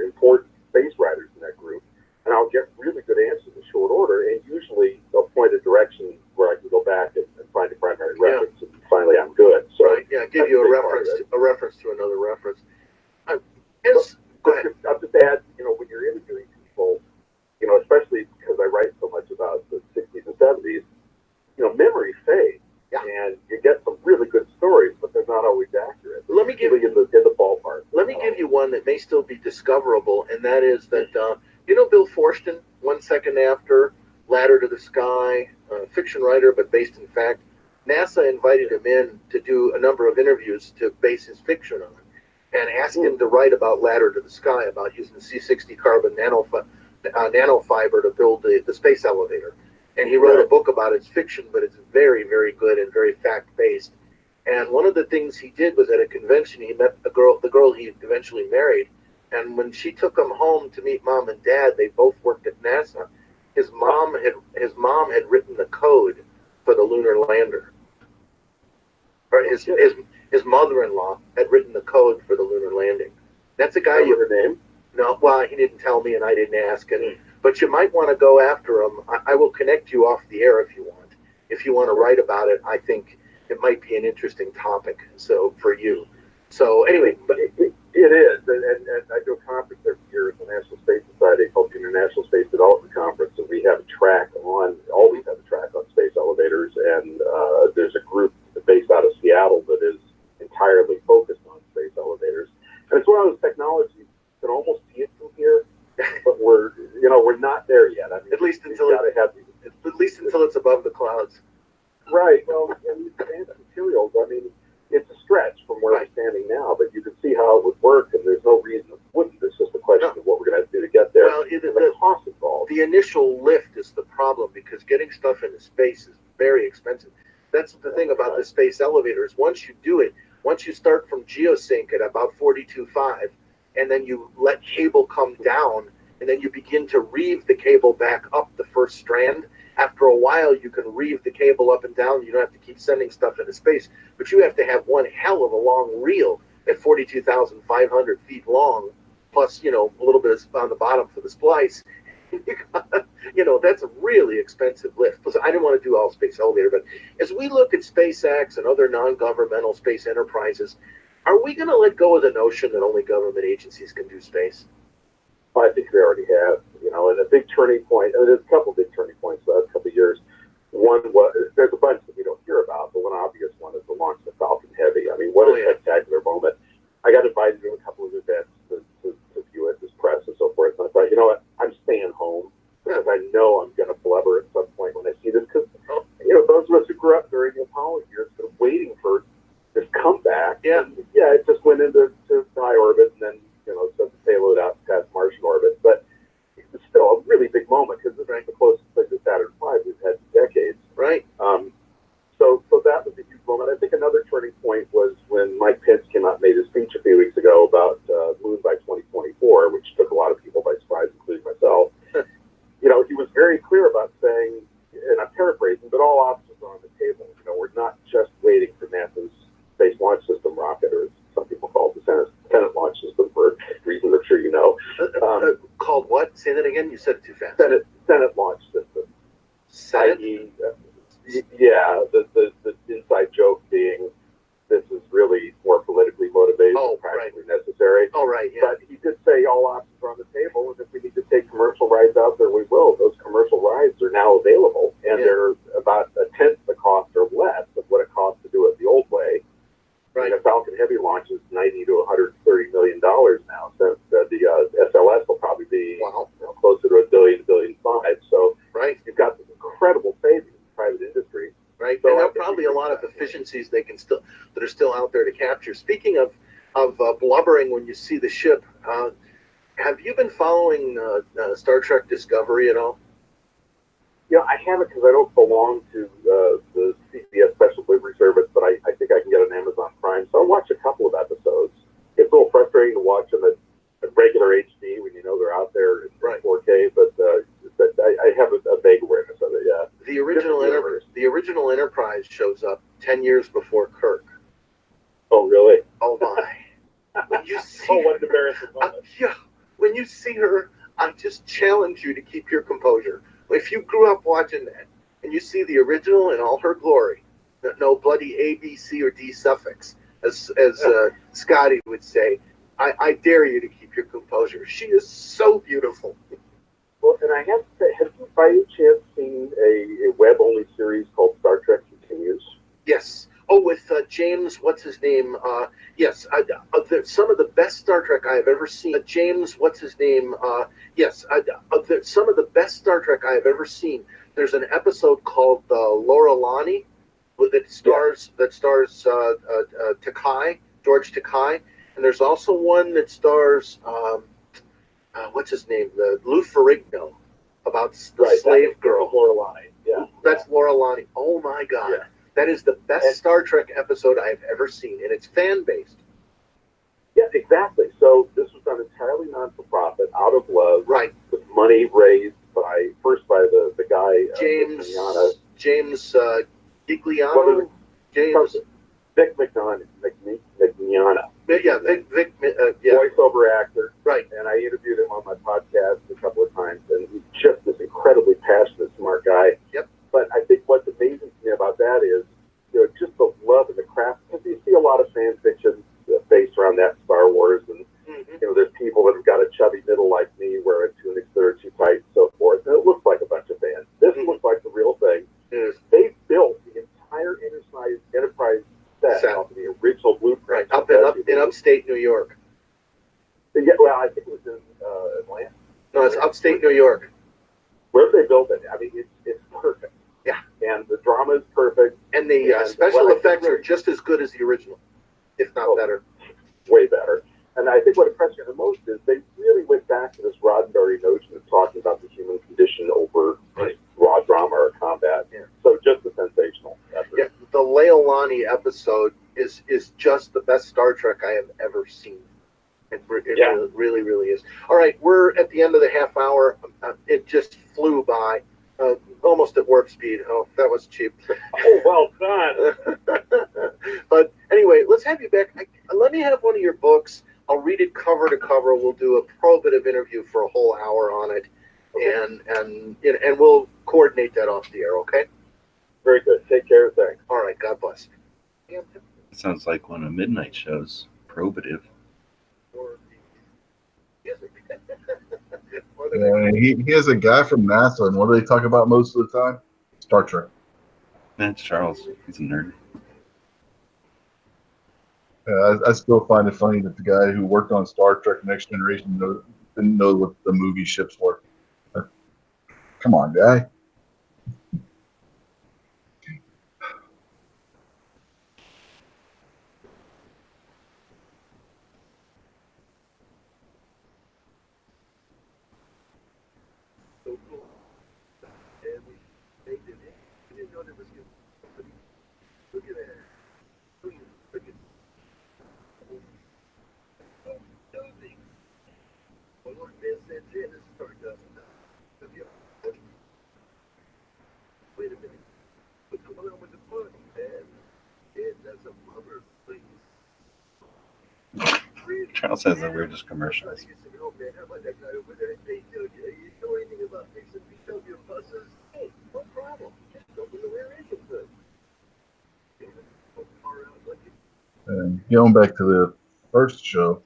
important space writers in that group, and I'll get really good answers in short order, and usually they'll point a direction where I can go back and find a primary reference, and finally I'm good. So right, yeah, give you a reference to another reference. Go ahead. I'll just add, when you're interviewing people, especially because I write so much about the 60s and 70s, memory fades. Yeah. And you get some really good stories, but they're not always accurate. Let me give you in the ballpark. Let me give you one that may still be discoverable, and that is that Bill Forston, 1 Second After, Ladder to the Sky, fiction writer, but based in fact. NASA invited him in to do a number of interviews to base his fiction on, and asked him to write about Ladder to the Sky, about using C60 carbon nanofiber to build the space elevator. And he wrote a book about its fiction, but it's very, very good and very fact-based. And one of the things he did was at a convention, he met the girl he eventually married. And when she took him home to meet mom and dad, they both worked at NASA. His mom had written the code for the lunar lander. Or his mother-in-law had written the code for the lunar landing. That's a guy you. Her name? No, well, he didn't tell me, and I didn't ask. But you might want to go after him. I will connect you off the air if you want. If you want to write about it, I think it might be an interesting topic. So for you. So anyway, but it is, and I do a conference every year at the National Space Society called the International Space Development Conference, and we have a track on, always have a track on space elevators, and there's a group based out of Seattle that is entirely focused on space elevators. And it's one of those technologies you can almost see it from here, but we're not there yet. I mean, at least until it's above the clouds. Right. Well, and these advanced materials, I mean, it's a stretch from where I'm standing now, but you can see how it would work problem because getting stuff into space is very expensive. That's the thing about the space elevators. Once you do it, once you start from geosync at about 42.5, and then you let cable come down, and then you begin to reeve the cable back up the first strand. After a while, you can reeve the cable up and down. You don't have to keep sending stuff into space, but you have to have one hell of a long reel at 42,500 feet long, plus, you know, a little bit on the bottom for the splice. You know, that's a really expensive lift. Plus, I didn't want to do all space elevator, but as we look at SpaceX and other non-governmental space enterprises, are we going to let go of the notion that only government agencies can do space? I think we already have, you know, and a big turning point, and there's a couple big turning points the last couple of years. One was, there's a bunch that we don't hear about, but one obvious one is the launch of the Falcon Heavy. I mean, what a spectacular moment. I got invited to a couple of events to view it, this press and so forth, and I thought, you know what, I'm staying home because I know I'm going to blubber at some point when I see this, because, you know, those of us who grew up during the Apollo years have been waiting for this comeback. Yeah, it just went into high orbit and then, you know, sent the payload out past Martian orbit. But it's still a really big moment because this is the closest place to Saturn V we've had in decades. Right. So that was a huge moment. I think another turning point was when Mike Pence came out and made his speech a few weeks ago about Moon by 2024, which took a lot of people by surprise, including myself. You know, he was very clear about saying, and I'm paraphrasing, but all options are on the table. You know, we're not just waiting for NASA's Space Launch System rocket, or some people call it the Senate Launch System for reasons I'm sure you know. Called what? Say that again? You said it too fast. Senate Launch System. Senate? Yeah, the inside joke being this is really more politically motivated than practically necessary. Oh, right, yeah. But he did say all options are on the table, and if we need to take commercial rides out there, we will. Those commercial rides are now available, and they're about a tenth the cost or less of what it costs to do it the old way. Right. And the Falcon Heavy launch is $90 to $130 million now. So the SLS will probably be closer to $1 billion, $1.5 billion. So you've got this incredible savings in private industry. Right, so and there are probably a lot of efficiencies that are still out there to capture. Speaking of blubbering when you see the ship, have you been following Star Trek Discovery at all? You know, I haven't because I don't belong to the CBS Special Delivery Service, but I think I can get it on Amazon Prime. So I watched a couple of episodes. It's a little frustrating to watch them at regular HD when you know they're out there in 4K, but I have a vague awareness of it. Yeah. The original Enterprise shows up 10 years before Kirk. Oh, really? Oh my! When you see what an embarrassing moment. When you see her, I just challenge you to keep your composure. If you grew up watching that and you see the original in all her glory, no bloody A, B, C, or D suffix, as Scotty would say, I dare you to keep your composure. She is so beautiful. Well, and I have to say, have you by any chance seen a web-only series called Star Trek Continues? Yes. Oh, with James, what's his name? Yes, some of the best Star Trek I have ever seen. James, what's his name? Yes, some of the best Star Trek I have ever seen. There's an episode called Laura Lani that stars Takei, George Takei, and there's also one that stars what's his name? Lou Ferrigno, about the slave girl. Laura Lani. Yeah, that's Laura Lani. Oh my God. Yeah. That is the best Star Trek episode I have ever seen, and it's fan-based. Yeah, exactly. So this was done entirely non-for-profit, out of love, with money raised by the guy James Gigliano. Vic Mignogna. Yeah, Vic. Voiceover actor. Right. And I interviewed him on my podcast a couple of times, and he's just this incredibly passionate, smart guy. Yep. But I think what's amazing to me about that is, you know, just the love and the craft. Because you see a lot of fan fiction based around that Star Wars, and you know, there's people that have got a chubby middle like me wearing tunics that are too tight and so forth. And it looks like a bunch of fans. This looks like the real thing. They built the entire Enterprise set off of the original blueprint. Up in upstate New York. Yeah, well, I think it was in Atlanta. No, it's upstate New York. Where they built it, I mean, it's perfect. Yeah. And the drama is perfect. And the special effects are just as good as the original, if not better. Way better. And I think what impressed me the most is they really went back to this Roddenberry notion of talking about the human condition over raw drama or combat. Yeah. So just the sensational. Yeah, the Leilani episode is just the best Star Trek I have ever seen. It really, really is. All right, we're at the end of the half hour. It just flew by, almost at warp speed. Oh, that was cheap. Oh, well done. But anyway, let's have you back. Let me have one of your books. I'll read it cover to cover. We'll do a probative interview for a whole hour on it, and we'll coordinate that off the air. Okay. Very good. Take care. Thanks. All right. God bless. It sounds like one of Midnight shows. Probative. He has a guy from NASA, and what do they talk about most of the time? Star Trek. That's Charles. He's a nerd. I still find it funny that the guy who worked on Star Trek Next Generation didn't know what the movie ships were. Come on, guy. Charles has the weirdest commercials. And going back to the first show,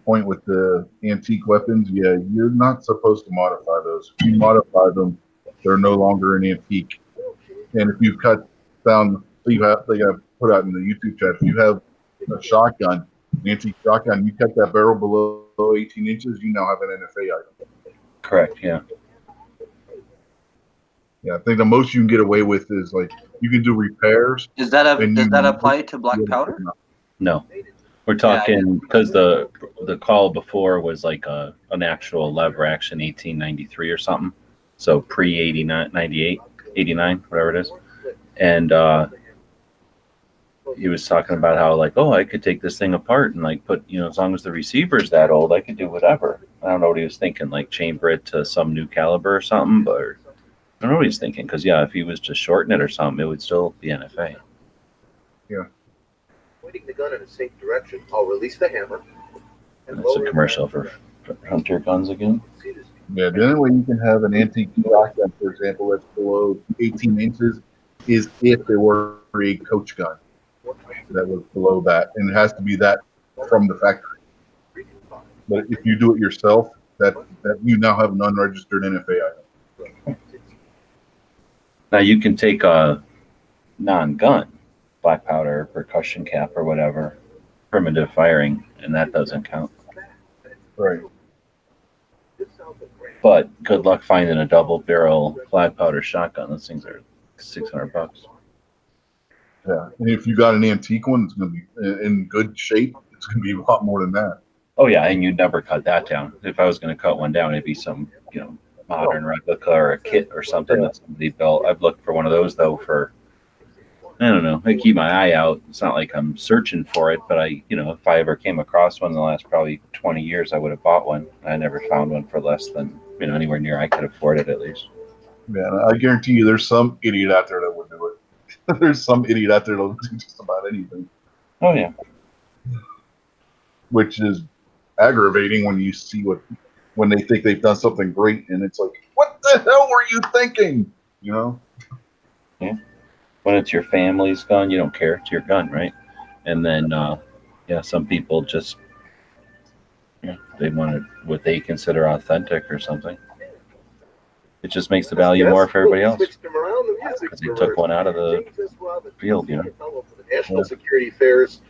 point with the antique weapons, yeah, you're not supposed to modify those. If you modify them, they're no longer an antique. And if you cut down, they got put out in the YouTube chat, if you have a shotgun, an antique shotgun, you cut that barrel below 18 inches, you now have an NFA item. Correct, yeah. Yeah, I think the most you can get away with is like you can do repairs. Does that apply to black powder? No. We're talking because the call before was like an actual lever action 1893 or something. So pre 89, 98, 89, whatever it is. And he was talking about how like, oh, I could take this thing apart and like put, as long as the receiver's that old, I could do whatever. I don't know what he was thinking, like chamber it to some new caliber or something, but I don't know what he's thinking. Because yeah, if he was to shorten it or something, it would still be NFA. Yeah. Pointing the gun in a safe direction, I'll release the hammer. That's a commercial for hunter guns again. Yeah, the only way you can have an antique shotgun, for example, that's below 18 inches is if it were a coach gun that was below that, and it has to be that from the factory. But if you do it yourself, that you now have an unregistered NFA item. Now you can take a non-gun black powder, percussion cap, or whatever, primitive firing, and that doesn't count. Right. But good luck finding a double barrel flat powder shotgun. Those things are $600. Yeah, and if you got an antique one, it's going to be in good shape. It's going to be a lot more than that. Oh yeah, and you'd never cut that down. If I was going to cut one down, it'd be some modern replica or a kit or something that somebody built. I've looked for one of those though for, I don't know. I keep my eye out. It's not like I'm searching for it, but if I ever came across one in the last probably 20 years, I would have bought one. I never found one for less than anywhere near I could afford it at least. Yeah, I guarantee you, there's some idiot out there that would do it. There's some idiot out there that'll do just about anything. Oh yeah. Which is aggravating when you see when they think they've done something great, and it's like, what the hell were you thinking? Yeah. When it's your family's gun, you don't care. It's your gun, right? And then, some people just, they want what they consider authentic or something. It just makes the value more for everybody else. Because they took one out of the field, The National Security Affairs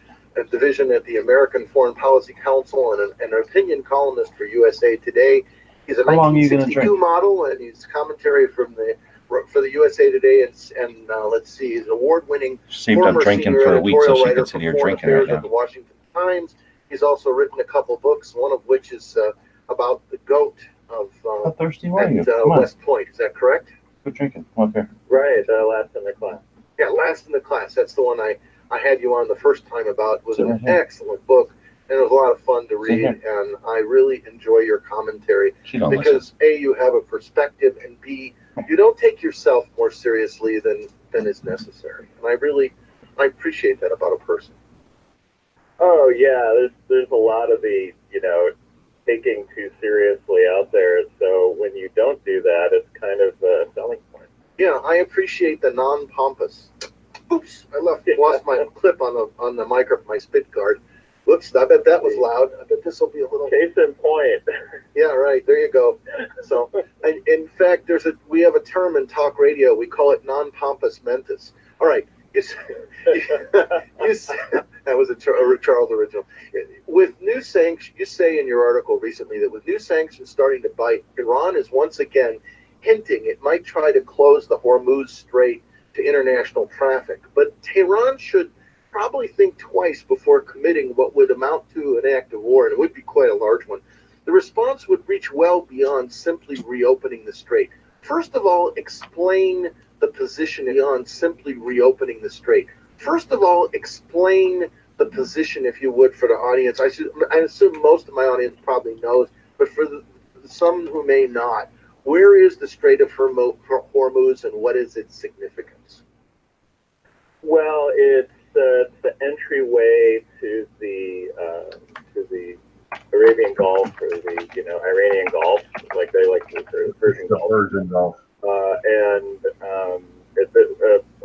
Division at the American Foreign Policy Council and an opinion columnist for USA Today. He's a 1962 model, and he's commentary for the USA Today, and let's see, he's an award-winning former drinking for a week, so she can sit here drinking right now. At the Washington Times. He's also written a couple books, one of which is about the goat of How thirsty are you? at Come on, West Point. Is that correct? go drinking. Come up here. Right, last in the class. Yeah, Last in the Class. That's the one I had you on the first time about. It was Sit an right here. excellent book, and it was a lot of fun to Sit read, here. and I really enjoy your commentary She don't because A, you have a perspective, and B, you don't take yourself more seriously than is necessary. And I appreciate that about a person. Oh yeah, there's a lot of the taking too seriously out there. So when you don't do that, it's kind of a selling point. Yeah, I appreciate the non-pompous. Oops, I lost my clip on the my spit guard. Whoops, I bet that was loud. I bet this will be a little. Case in point. Yeah, right. There you go. So, in fact, we have a term in talk radio. We call it non-pompous mentis. All right. That was a Charles original. With new sanctions, you say in your article recently that with new sanctions starting to bite, Iran is once again hinting it might try to close the Hormuz Strait to international traffic. But Tehran should probably think twice before committing what would amount to an act of war, and it would be quite a large one. The response would reach well beyond simply reopening the strait. First of all, explain the position beyond simply reopening the strait. First of all, explain the position, if you would, for the audience. I assume most of my audience probably knows, but for some who may not, where is the Strait of Hormuz and what is its significance? Well, it's the entryway to the Arabian Gulf or the Iranian Gulf, like they like to refer to the Persian Gulf. Persian Gulf. And it's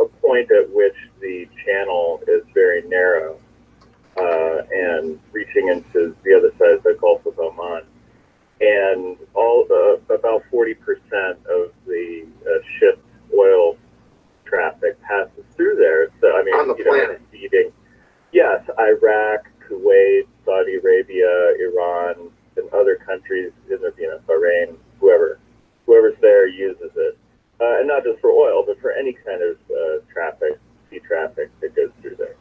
a point at which the channel is very narrow and reaching into the other side of the Gulf of Oman. And about 40% of the shipped oil traffic passes through there. So I mean, on the planet. Feeding, yes, Iraq, Kuwait, Saudi Arabia, Iran, and other countries in Bahrain, whoever's there uses it, and not just for oil, but for any kind of traffic, sea traffic that goes through there.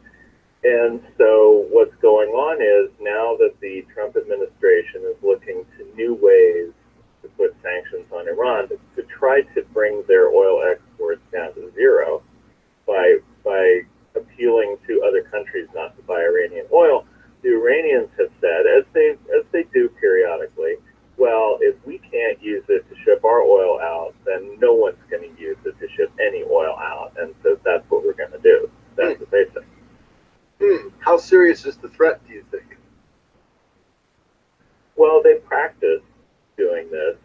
And so what's going on is now that the Trump administration is looking to new ways to put sanctions on Iran to try to bring their oil exports down to zero by appealing to other countries not to buy Iranian oil, the Iranians have said, as they do periodically, well, if we can't use it to ship our oil out, then no one's going to use it to ship any oil out. And so that's what we're going to do. That's what they say. How serious is the threat, do you think? Well, they practice doing this.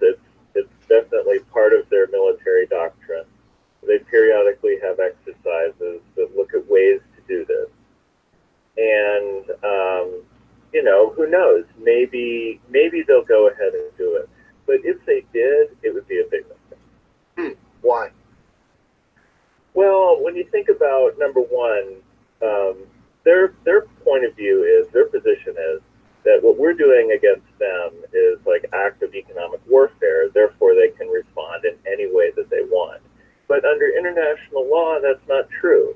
It's definitely part of their military doctrine. They periodically have exercises that look at ways to do this. And, who knows? Maybe they'll go ahead and do it. But if they did, it would be a big mistake. Why? Well, when you think about, number one, their point of view is, their position is, that what we're doing against them is like active economic warfare, therefore they can respond in any way that they want. But under international law, that's not true.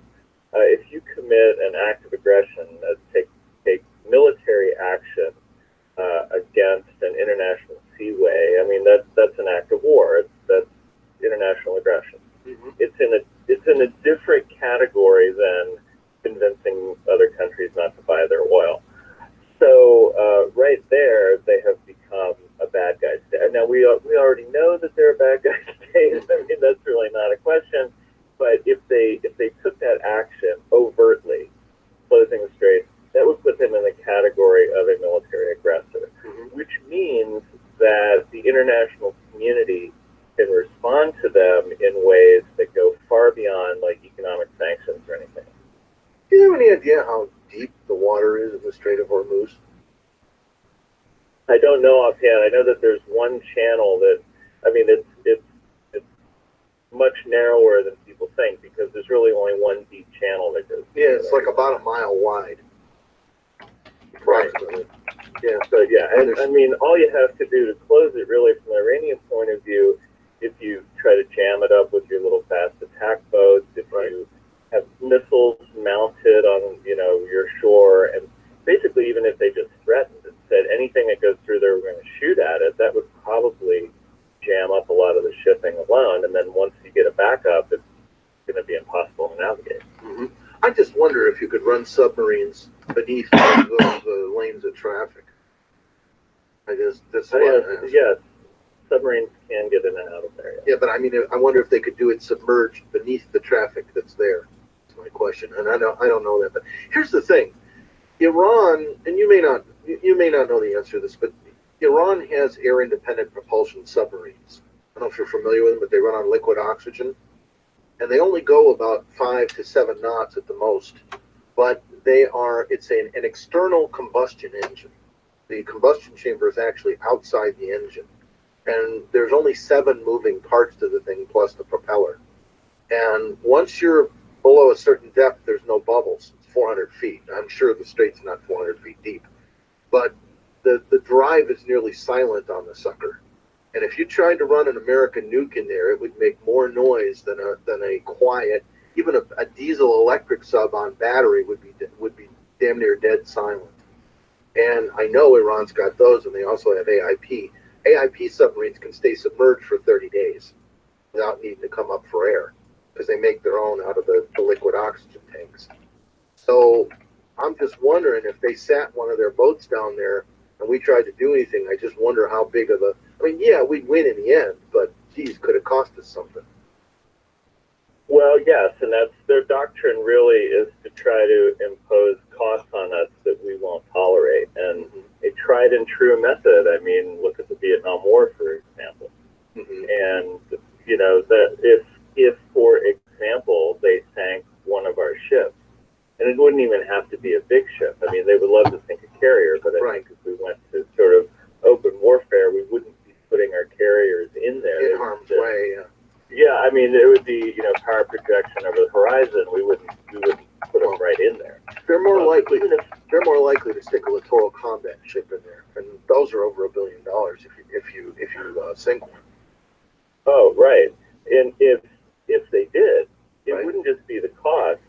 If you commit an act of aggression, take military action against an international seaway, I mean, that's an act of war. That's international aggression. Mm-hmm. It's in a different category than convincing other countries not to buy their oil. So right there, they have become a bad guy state. Now we already know that they're a bad guy state. I mean, that's really not a question. But if they took that action overtly, closing the strait, that would put them in the category of a military aggressor, which means that the international community can respond to them in ways that go far beyond like economic sanctions or anything. Do you have any idea how deep the water is in the Strait of Hormuz? I don't know offhand. I know that there's one channel that, I mean, it's much narrower than people think because there's really only one deep channel that goes. Yeah, it's like about a mile wide. Approximately. Yeah, so yeah, and I mean, all you have to do to close it really from the Iranian point of view, if you try to jam it up with your little fast attack boats, if you have missiles mounted on, your shore, and basically even if they just threatened and said anything that goes through there, we're going to shoot at it, that would probably run submarines beneath the lanes of traffic? I guess that's what I'm asking. Yes, submarines can get in and out of there. Yeah, but I mean, I wonder if they could do it submerged beneath the traffic that's there. That's my question, and I don't know that. But here's the thing: Iran, and you may not know the answer to this, but Iran has air-independent propulsion submarines. I don't know if you're familiar with them, but they run on liquid oxygen, and they only go about 5 to 7 knots at the most. But it's an external combustion engine. The combustion chamber is actually outside the engine. And there's only 7 moving parts to the thing plus the propeller. And once you're below a certain depth, there's no bubbles. It's 400 feet. I'm sure the strait's not 400 feet deep. But the drive is nearly silent on the sucker. And if you tried to run an American nuke in there, it would make more noise than a quiet, even a diesel electric sub on battery would be damn near dead silent. And I know Iran's got those, and they also have AIP. AIP submarines can stay submerged for 30 days without needing to come up for air because they make their own out of the liquid oxygen tanks. So I'm just wondering if they sat one of their boats down there and we tried to do anything, I just wonder how big of yeah, we'd win in the end, but geez, could it cost us something? Well, yes, and that's their doctrine really is to try to impose costs on us that we won't tolerate. And a tried and true method, I mean, look at the Vietnam War, for example. And, you know, that if, for example, they sank one of our ships, and it wouldn't even have to be a big ship. I mean, they would love to sink a carrier, but I think if we went to sort of open warfare, we wouldn't be putting our carriers in there. In harm's way, yeah. Yeah, I mean, it would be, you know, power projection over the horizon. We wouldn't put them right in there. They're more likely to stick a littoral combat ship in there, and those are over $1 billion if you sink one. Oh, right. And if they did, it wouldn't just be the cost;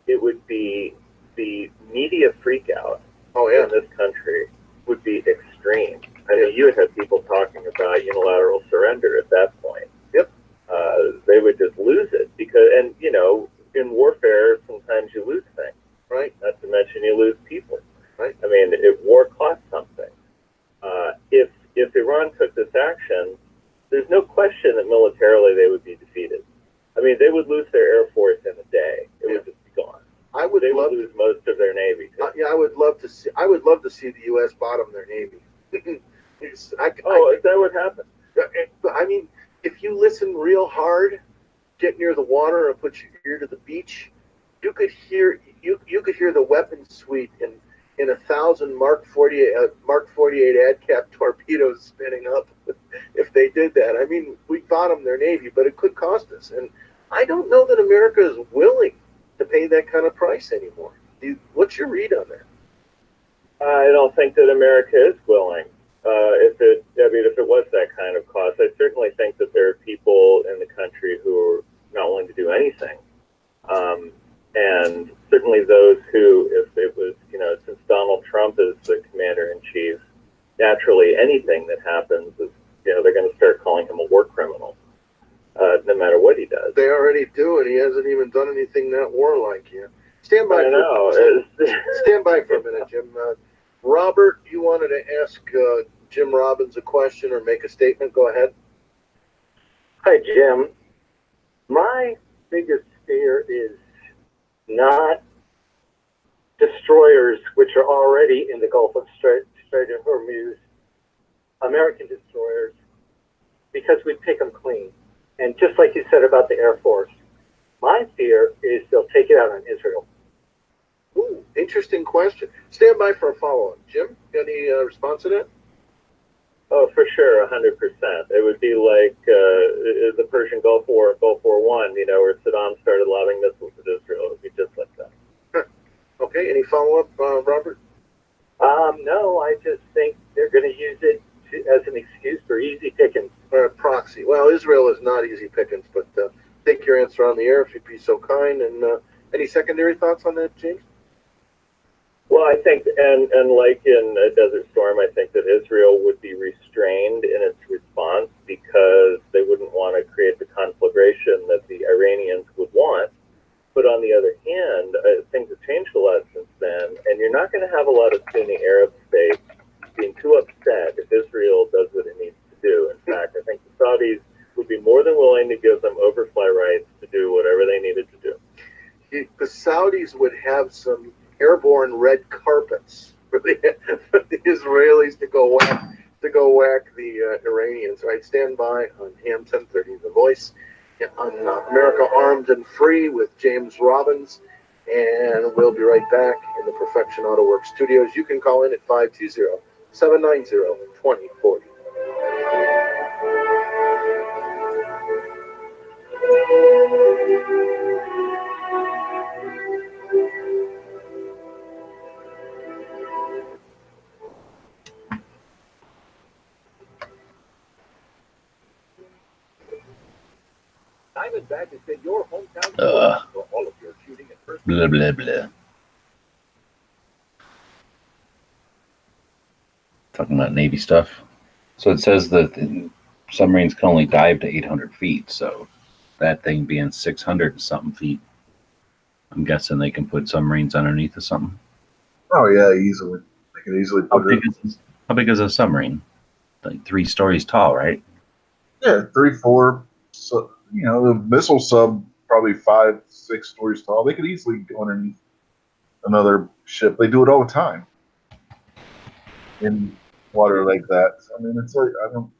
it would be the media freakout. In this country would be extreme. I mean, you would have people talking about unilateral surrender at that point. They would just lose it because, and you know, in warfare, sometimes you lose things, right? Not to mention you lose people, right? I mean, if war costs something, if Iran took this action, there's no question that militarily they would be defeated. I mean, they would lose their air force in a day; it would just be gone. They would lose most of their navy. Yeah, I would love to see. I would love to see the U.S. bottom their navy. Is that what happened? I mean, if you listen real hard, get near the water and put your ear to the beach, you could hear the weapon suite in 1,000 Mark 48 AdCap torpedoes spinning up if they did that. I mean, we bottom their navy, but it could cost us, and I don't know that America is willing to pay that kind of price anymore. What's your read on that? I don't think that America is willing. If it was that kind of cost, I certainly think that there are people in the country who are not willing to do anything. And certainly those who, if it was, you know, since Donald Trump is the commander-in-chief, naturally anything that happens is, you know, they're going to start calling him a war criminal, no matter what he does. They already do, and he hasn't even done anything that warlike yet. Stand by for a minute, Jim. Robert, you wanted to ask Jim Robbins a question or make a statement. Go ahead. Hi, Jim. My biggest fear is not destroyers, which are already in the Gulf of Strait of Hormuz, American destroyers, because we pick them clean. And just like you said about the Air Force, my fear is they'll take it out on Israel. Ooh, interesting question. Stand by for a follow-up. Jim, got any response to that? Oh, for sure, 100%. It would be like the Persian Gulf War, Gulf War I, you know, where Saddam started lobbing missiles at Israel. It would be just like that. Okay, any follow-up, Robert? No, I just think they're going to use it as an excuse for easy pickings. Or a proxy. Well, Israel is not easy pickings, but take your answer on the air if you'd be so kind. And any secondary thoughts on that, James? Well, I think, and like in Desert Storm, I think that Israel would be restrained in its response because they wouldn't want to create the conflagration that the Iranians would want. But on the other hand, things have changed a lot since then, and you're not going to have a lot of Sunni Arab states being too upset if Israel does what it needs to do. In fact, I think the Saudis would be more than willing to give them overfly rights to do whatever they needed to do. The Saudis would have some airborne red carpets for the Israelis to go whack the Iranians. Right, stand by on AM 1030, The Voice, on America Armed and Free with James Robbins, and we'll be right back in the Perfection Auto Works studios. You can call in at 520-790-2040. Diamondback has been your hometown for all of your shooting and first. Blah, blah, blah. Talking about Navy stuff. So it says that the submarines can only dive to 800 feet. So that thing being 600 and something feet, I'm guessing they can put submarines underneath or something. Oh yeah, easily. They can easily put How big is a submarine? Like 3 stories tall, right? Yeah, 3, 4. So, you know, the missile sub probably 5, 6 stories tall. They could easily go underneath another ship. They do it all the time in water like that. I mean, it's like, I don't.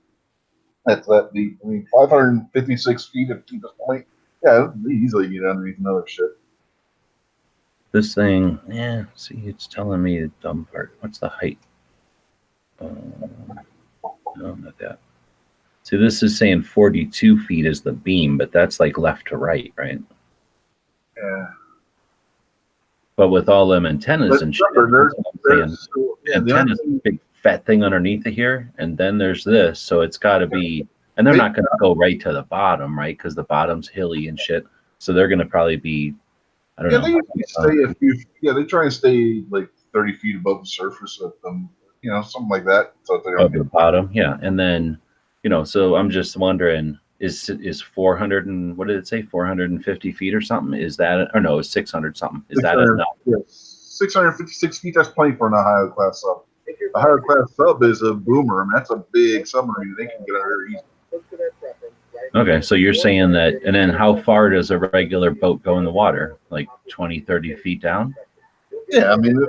That's that deep. I mean, 556 feet at this point. Yeah, they easily get underneath another ship. This thing, yeah. See, it's telling me the dumb part. What's the height? No, not that. See, this is saying 42 feet is the beam, but that's like left to right, right? Yeah. But with all them antennas and shit, antennas, a big fat thing underneath of here, and then there's this, so it's got to be, and they're not going to go right to the bottom, right? Because the bottom's hilly and shit, so they're going to probably be, I don't know. They try and stay like 30 feet above the surface of them, you know, something like that. So they the bottom, yeah, and then. You know, so I'm just wondering, is 400 and what did it say, 450 feet or something? Is that, or no, it's 600 something? Is that enough? Yes, 656 feet. That's plenty for an Ohio class sub. A Ohio class sub is a boomer, and that's a big submarine. They can get under easy. Okay, so you're saying that, and then how far does a regular boat go in the water? Like 20, 30 feet down? Yeah, I mean,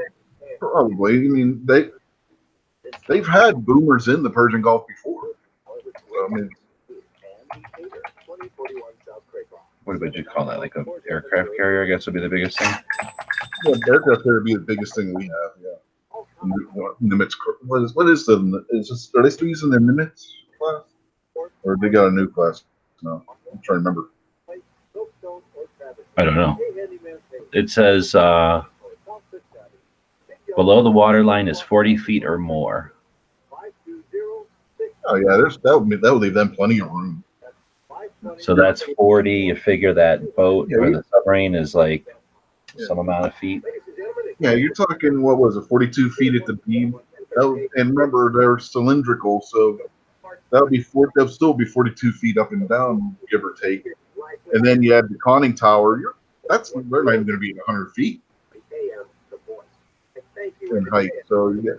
probably. I mean, they've had boomers in the Persian Gulf before. I mean, what would you call that? Like a aircraft carrier, I guess, would be the biggest thing. Yeah, aircraft carrier would be the biggest thing we have. Yeah, Nimitz. What is the? Are they still using their Nimitz class, or they got a new class? No, I'm trying to remember. I don't know. It says below the water line is 40 feet or more. Oh yeah, that would leave them plenty of room. So that's 40. You figure that boat or the submarine is like some amount of feet. Yeah, you're talking, what was it, 42 feet at the beam? And remember, they're cylindrical, so that would still be 42 feet up and down, give or take. And then you add the conning tower. They're not even going to be 100 feet in height. So yeah,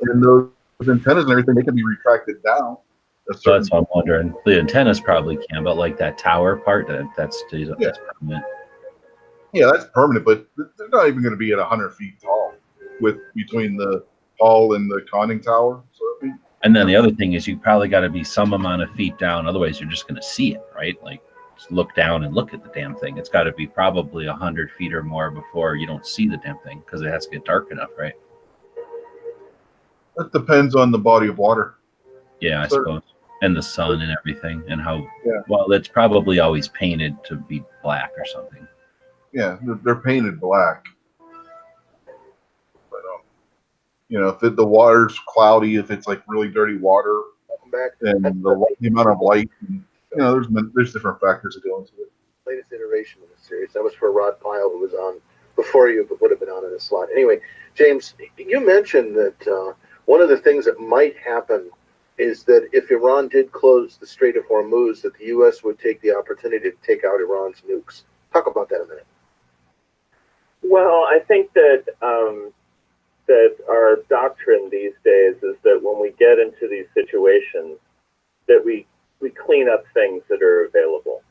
and those antennas and everything, they can be retracted down. So that's what I'm wondering. The antennas probably can, but like that tower part, that's permanent. Yeah, that's permanent, but they're not even going to be at 100 feet tall between the hull and the conning tower. So, and then the other thing is you probably got to be some amount of feet down. Otherwise, you're just going to see it, right? Like just look down and look at the damn thing. It's got to be probably 100 feet or more before you don't see the damn thing because it has to get dark enough, right? That depends on the body of water. Yeah, I suppose. And the sun and everything, and how well it's probably always painted to be black or something. Yeah, they're painted black. But you know, if the water's cloudy, if it's like really dirty water, and the amount of light, and, you know, there's different factors that go into it. Latest iteration of the series. That was for Rod Pyle, who was on before you, but would have been on in a slot. Anyway, James, you mentioned that one of the things that might happen is that if Iran did close the Strait of Hormuz, that the U.S. would take the opportunity to take out Iran's nukes. Talk about that a minute. Well, I think that that our doctrine these days is that when we get into these situations, that we clean up things that are available.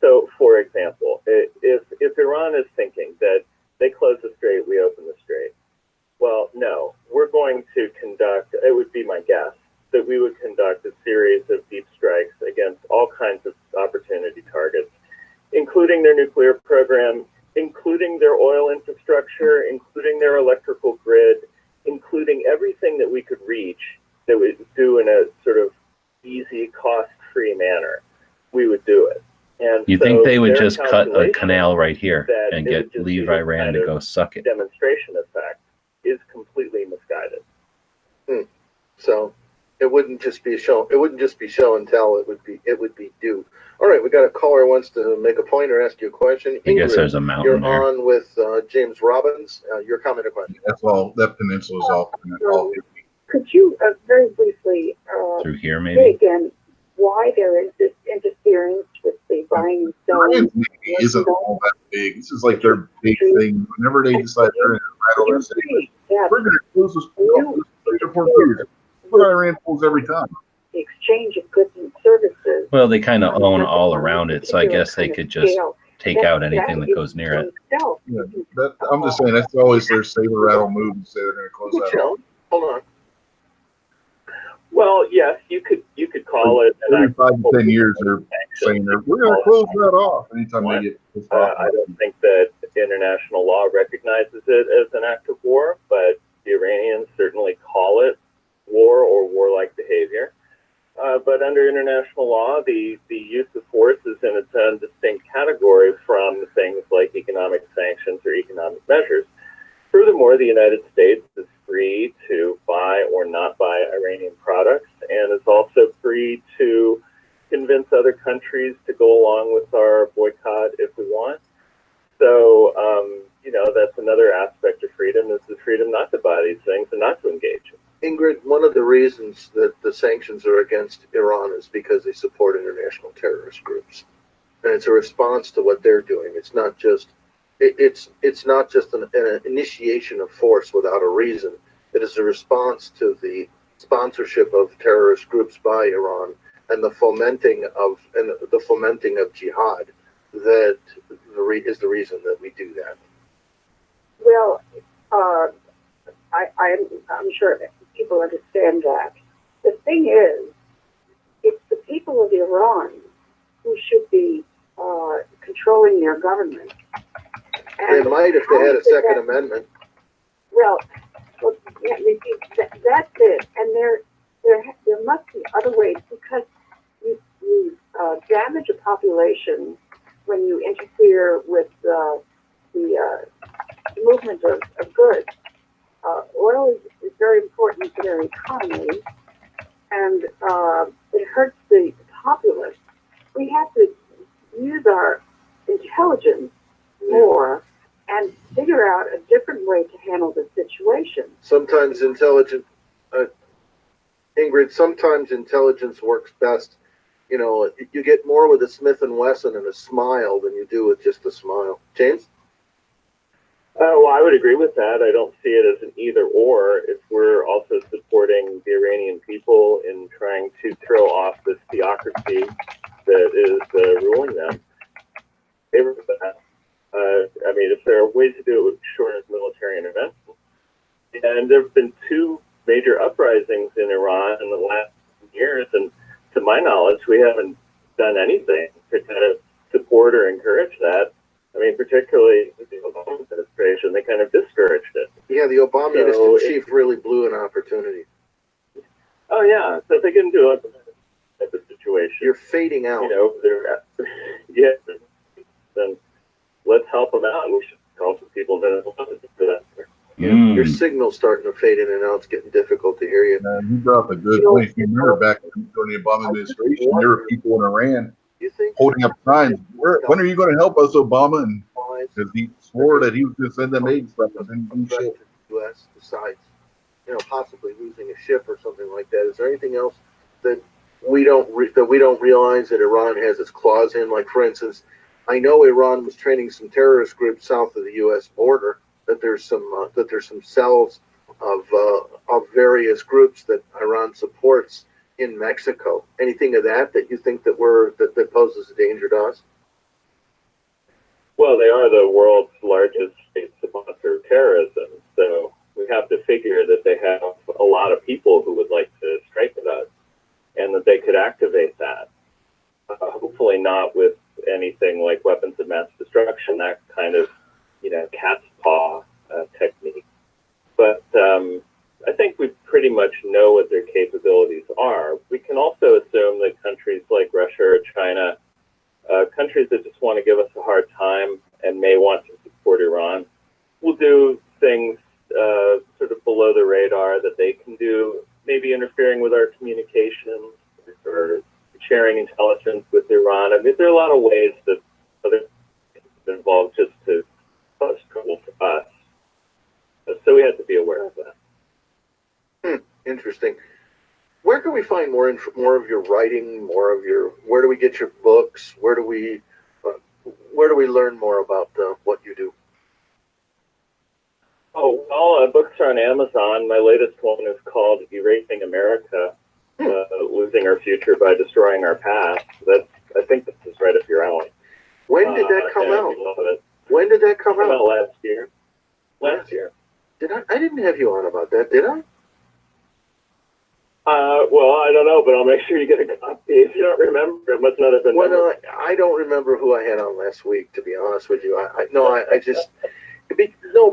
So, for example, if Iran is thinking that they close the strait, we open the strait. Well, no, we're going to conduct, it would be my guess, that we would conduct a series of deep strikes against all kinds of opportunity targets, including their nuclear program, including their oil infrastructure, including their electrical grid, including everything that we could reach that we do in a sort of easy, cost-free manner. We would do it. And you so think they would just cut a calculation canal right here that and it would just leave be this Iran kind to of go suck it? demonstration effect is completely misguided. So it wouldn't just be show. It wouldn't just be show and tell. It would be do. All right, we got a caller who wants to make a point or ask you a question. I guess Ingrid, there's a mountain you're there. on with James Robbins. Your comment or question? That's all. That peninsula is all. Could you very briefly Through here, say maybe? again why there is this interference with the buying and selling? It isn't all that big. This is like their big thing. Whenever they decide they're going to rattle and say, we're going to close this for years. What Iran pulls every time. The exchange of goods and services. Well, they kind of own all around it, so I guess they could just take out anything that goes near it. Yeah, I'm just saying that's always their saber rattle move to say they're going to close that off. Hold on. Well, yes, you could call it. Every 5 to 10 years, they're saying we're going to close that off. Anytime they get pissed off. I don't think that international law recognizes it as an act of war, but the Iranians certainly call it war or warlike behavior. But under international law, the use of force is in its own distinct category from things like economic sanctions or economic measures. Furthermore, the United States is free to buy or not buy Iranian products and is also free to convince other countries to go along with our boycott if we want. So, that's another aspect of freedom is the freedom not to buy these things and not to engage. Ingrid, one of the reasons that the sanctions are against Iran is because they support international terrorist groups, and it's a response to what they're doing. It's not just an initiation of force without a reason. It is a response to the sponsorship of terrorist groups by Iran and the fomenting of jihad that is the reason that we do that. Well, I'm sure people understand that. The thing is, it's the people of Iran who should be controlling their government. And they might if they had a Second Amendment. Well, yeah, that's it. And there must be other ways, because you damage a population when you interfere with the movement of goods. Oil is very important to their economy, and it hurts the populace. We have to use our intelligence more and figure out a different way to handle the situation. Sometimes Ingrid, sometimes intelligence works best. You get more with a Smith & Wesson and a smile than you do with just a smile. James? Well, I would agree with that. I don't see it as an either or. If we're also supporting the Iranian people in trying to throw off this theocracy that is ruling them, if there are ways to do it short of military intervention. And there have been 2 major uprisings in Iran in the last years, and to my knowledge, we haven't done anything to kind of support or encourage that. Particularly with the Obama administration, they kind of discouraged it. Yeah, the Obama administration really blew an opportunity. Oh, yeah. So if they can do it at the situation. You're fading out. Then let's help them out. We should call some people that do that. Your signal's starting to fade in and out. It's getting difficult to hear you. You brought up a good point. You remember back during the Obama administration, there were people in Iran holding up signs. When are you going to help us, Obama? And because he swore that he was going to send them aid stuff and then do shit. The U.S. besides, possibly losing a ship or something like that. Is there anything else that we don't realize that Iran has its claws in? Like, for instance, I know Iran was training some terrorist groups south of the U.S. border. That there's some cells of various groups that Iran supports in Mexico. Anything of that you think that poses a danger to us? Well, they are the world's largest state sponsor of terrorism, so we have to figure that they have a lot of people who would like to strike at us, and that they could activate that. Hopefully not with anything like weapons of mass destruction, that kind of, cat's paw technique. But I think we pretty much know what their capabilities are. We can also assume that countries like Russia or China, countries that just want to give us a hard time and may want to support Iran, will do things sort of below the radar that they can do, maybe interfering with our communications or sharing intelligence with Iran. I mean, there are a lot of ways that other things are involved just to cause trouble for us. So we have to be aware of that. Interesting. Where can we find more of your writing, where do we get your books? Where do we learn more about what you do? Oh, well, books are on Amazon. My latest one is called Erasing America, Losing Our Future by Destroying Our Past. I think this is right up your alley. When did that come out? When did that come out? Last year. Last year. I didn't have you on about that, did I? Well, I don't know, but I'll make sure you get a copy. If you don't remember, it must not have been. Well, I don't remember who I had on last week, to be honest with you.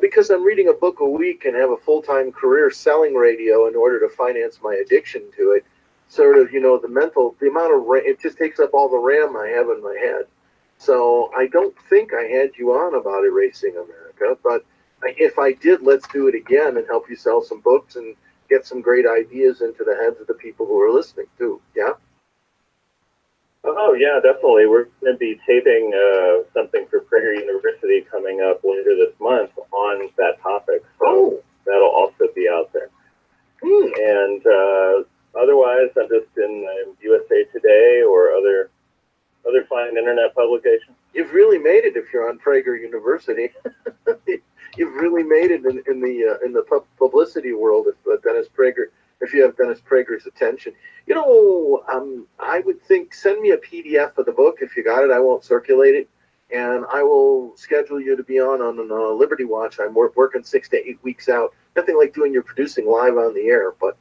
Because I'm reading a book a week and have a full-time career selling radio in order to finance my addiction to it. Sort of, the amount of RAM, it just takes up all the RAM I have in my head. So I don't think I had you on about Erasing America, but if I did, let's do it again and help you sell some books and get some great ideas into the heads of the people who are listening too. Yeah? Oh, yeah, definitely. We're going to be taping something for Prager University coming up later this month on that topic. So that'll also be out there. And otherwise, I'm just in USA Today or other fine internet publications. You've really made it if you're on Prager University. You've really made it in the publicity world if you have Dennis Prager's attention. I would think send me a PDF of the book if you got it. I won't circulate it, and I will schedule you to be on Liberty Watch. I'm working 6 to 8 weeks out. Nothing like doing your producing live on the air, but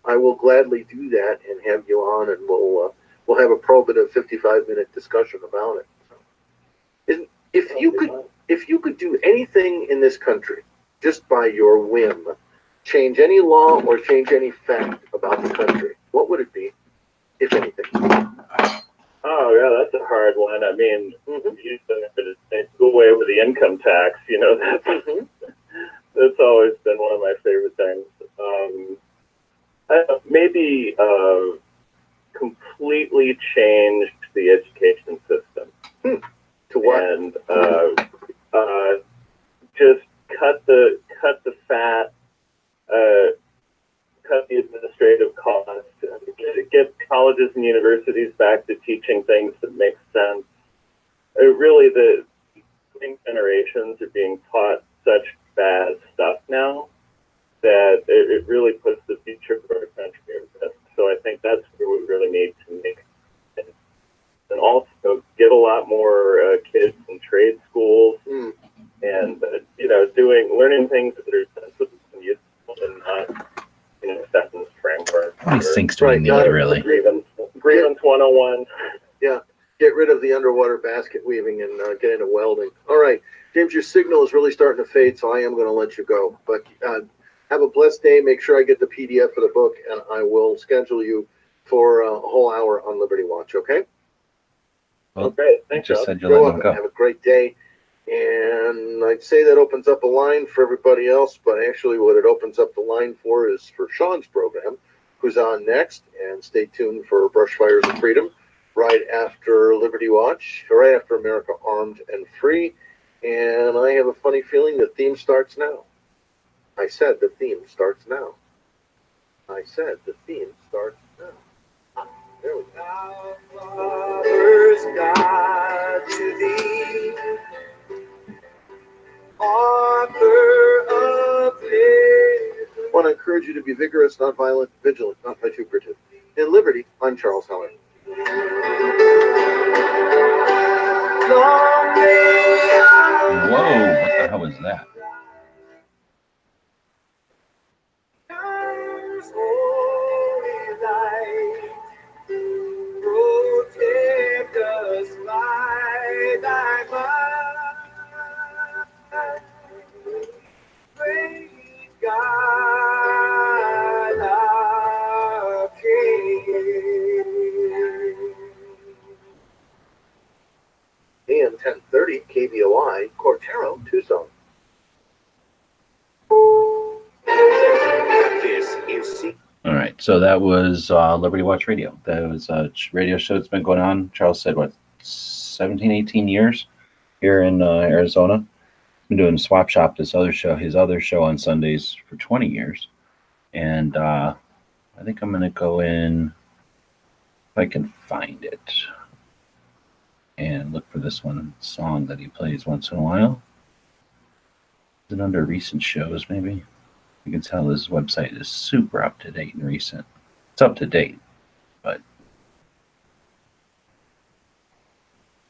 I will gladly do that and have you on, and we'll have a probative 55-minute discussion about it. If you could do anything in this country just by your whim, change any law or change any fact about the country, what would it be, if anything? Oh, yeah, that's a hard one. I mean, you do away with the income tax, that's always been one of my favorite things. Maybe completely changed the education system. To what? And just cut the fat, cut the administrative costs, get colleges and universities back to teaching things that make sense. Really, the young generations are being taught such bad stuff now that it really puts the future of our country at risk. So I think that's where we really need to make it. And also get a lot more kids in trade schools and learning things that are sensible and useful and not sentence framework. How many sinks do we need, really? Grievance 101. Yeah, get rid of the underwater basket weaving and get into welding. All right, James, your signal is really starting to fade, so I am going to let you go. But have a blessed day. Make sure I get the PDF of the book, and I will schedule you for a whole hour on Liberty Watch, okay? Well, okay, thanks, just John. said you You're let them welcome. go. Have a great day. And I'd say that opens up a line for everybody else, but actually what it opens up the line for is for Sean's program, who's on next. And stay tuned for Brushfires of Freedom right after Liberty Watch, right after America Armed and Free. And I have a funny feeling the theme starts now. I said the theme starts now. I said the theme starts now. Our fathers God to thee, author of liberty. I want to encourage you to be vigorous, not violent, vigilant, not vituperative. In Liberty, I'm Charles Heller. Whoa, what the hell was that? Protect us by thy might. Great God, our King. AM 1030 KBOI, Cortero, Tucson. This is All right, so that was Liberty Watch Radio. That was a radio show that's been going on. Charles said, what, 17, 18 years here in Arizona. Been doing Swap Shop, his other show on Sundays for 20 years. And I think I'm going to go in, if I can find it, and look for this one song that he plays once in a while. Is it under recent shows, maybe? You can tell this website is super up to date and recent. It's up to date, but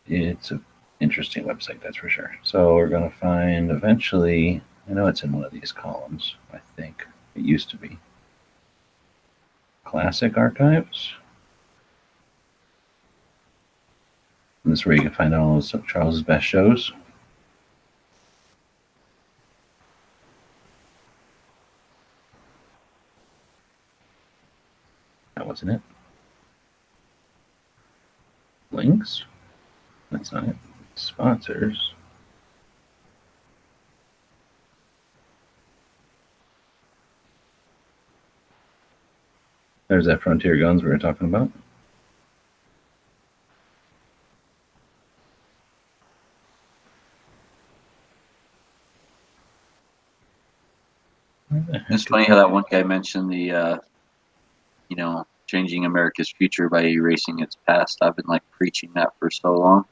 it's an interesting website, that's for sure. So we're going to find eventually, I know it's in one of these columns, I think. It used to be. Classic Archives. And this is where you can find all of Charles's best shows. That wasn't it. Links? That's not it. Sponsors. There's that Frontier Guns we were talking about. It's funny how that one guy mentioned the, changing America's future by erasing its past. I've been preaching that for so long.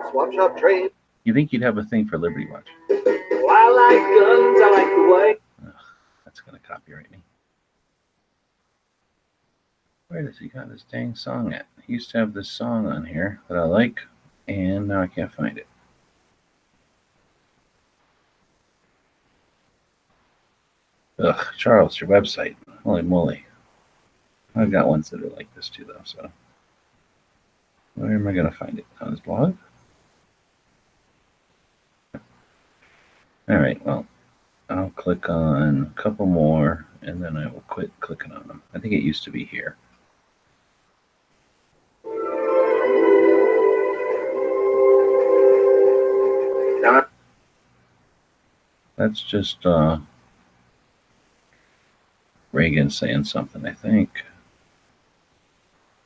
Swap Shop Trade. You think you'd have a thing for Liberty Watch? Well, I like guns, I like the way. That's going to copyright me. Where does he got this dang song at? He used to have this song on here that I like, and now I can't find it. Ugh, Charles, your website. Holy moly. I've got ones that are like this too, though, so. Where am I going to find it? On his blog? All right, well, I'll click on a couple more, and then I will quit clicking on them. I think it used to be here. That's just Reagan saying something, I think.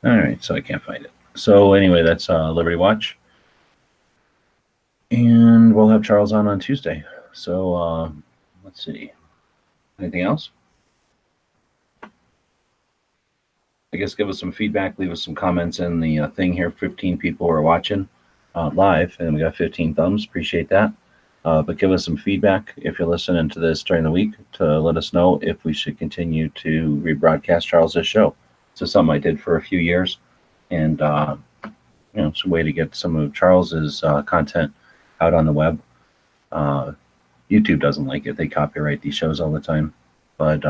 All right, so I can't find it. So anyway, that's Liberty Watch. And we'll have Charles on Tuesday. So let's see. Anything else? I guess give us some feedback. Leave us some comments in the thing here. 15 people are watching live, and we got 15 thumbs. Appreciate that. But give us some feedback if you're listening to this during the week to let us know if we should continue to rebroadcast Charles's show. This is something I did for a few years, and it's a way to get some of Charles's content out on the web. YouTube doesn't like it; they copyright these shows all the time. But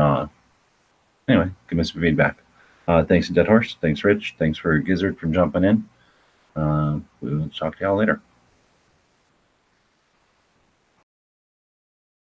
anyway, give me some feedback. Thanks to Dead Horse. Thanks, Rich. Thanks for Gizzard for jumping in. We will talk to y'all later.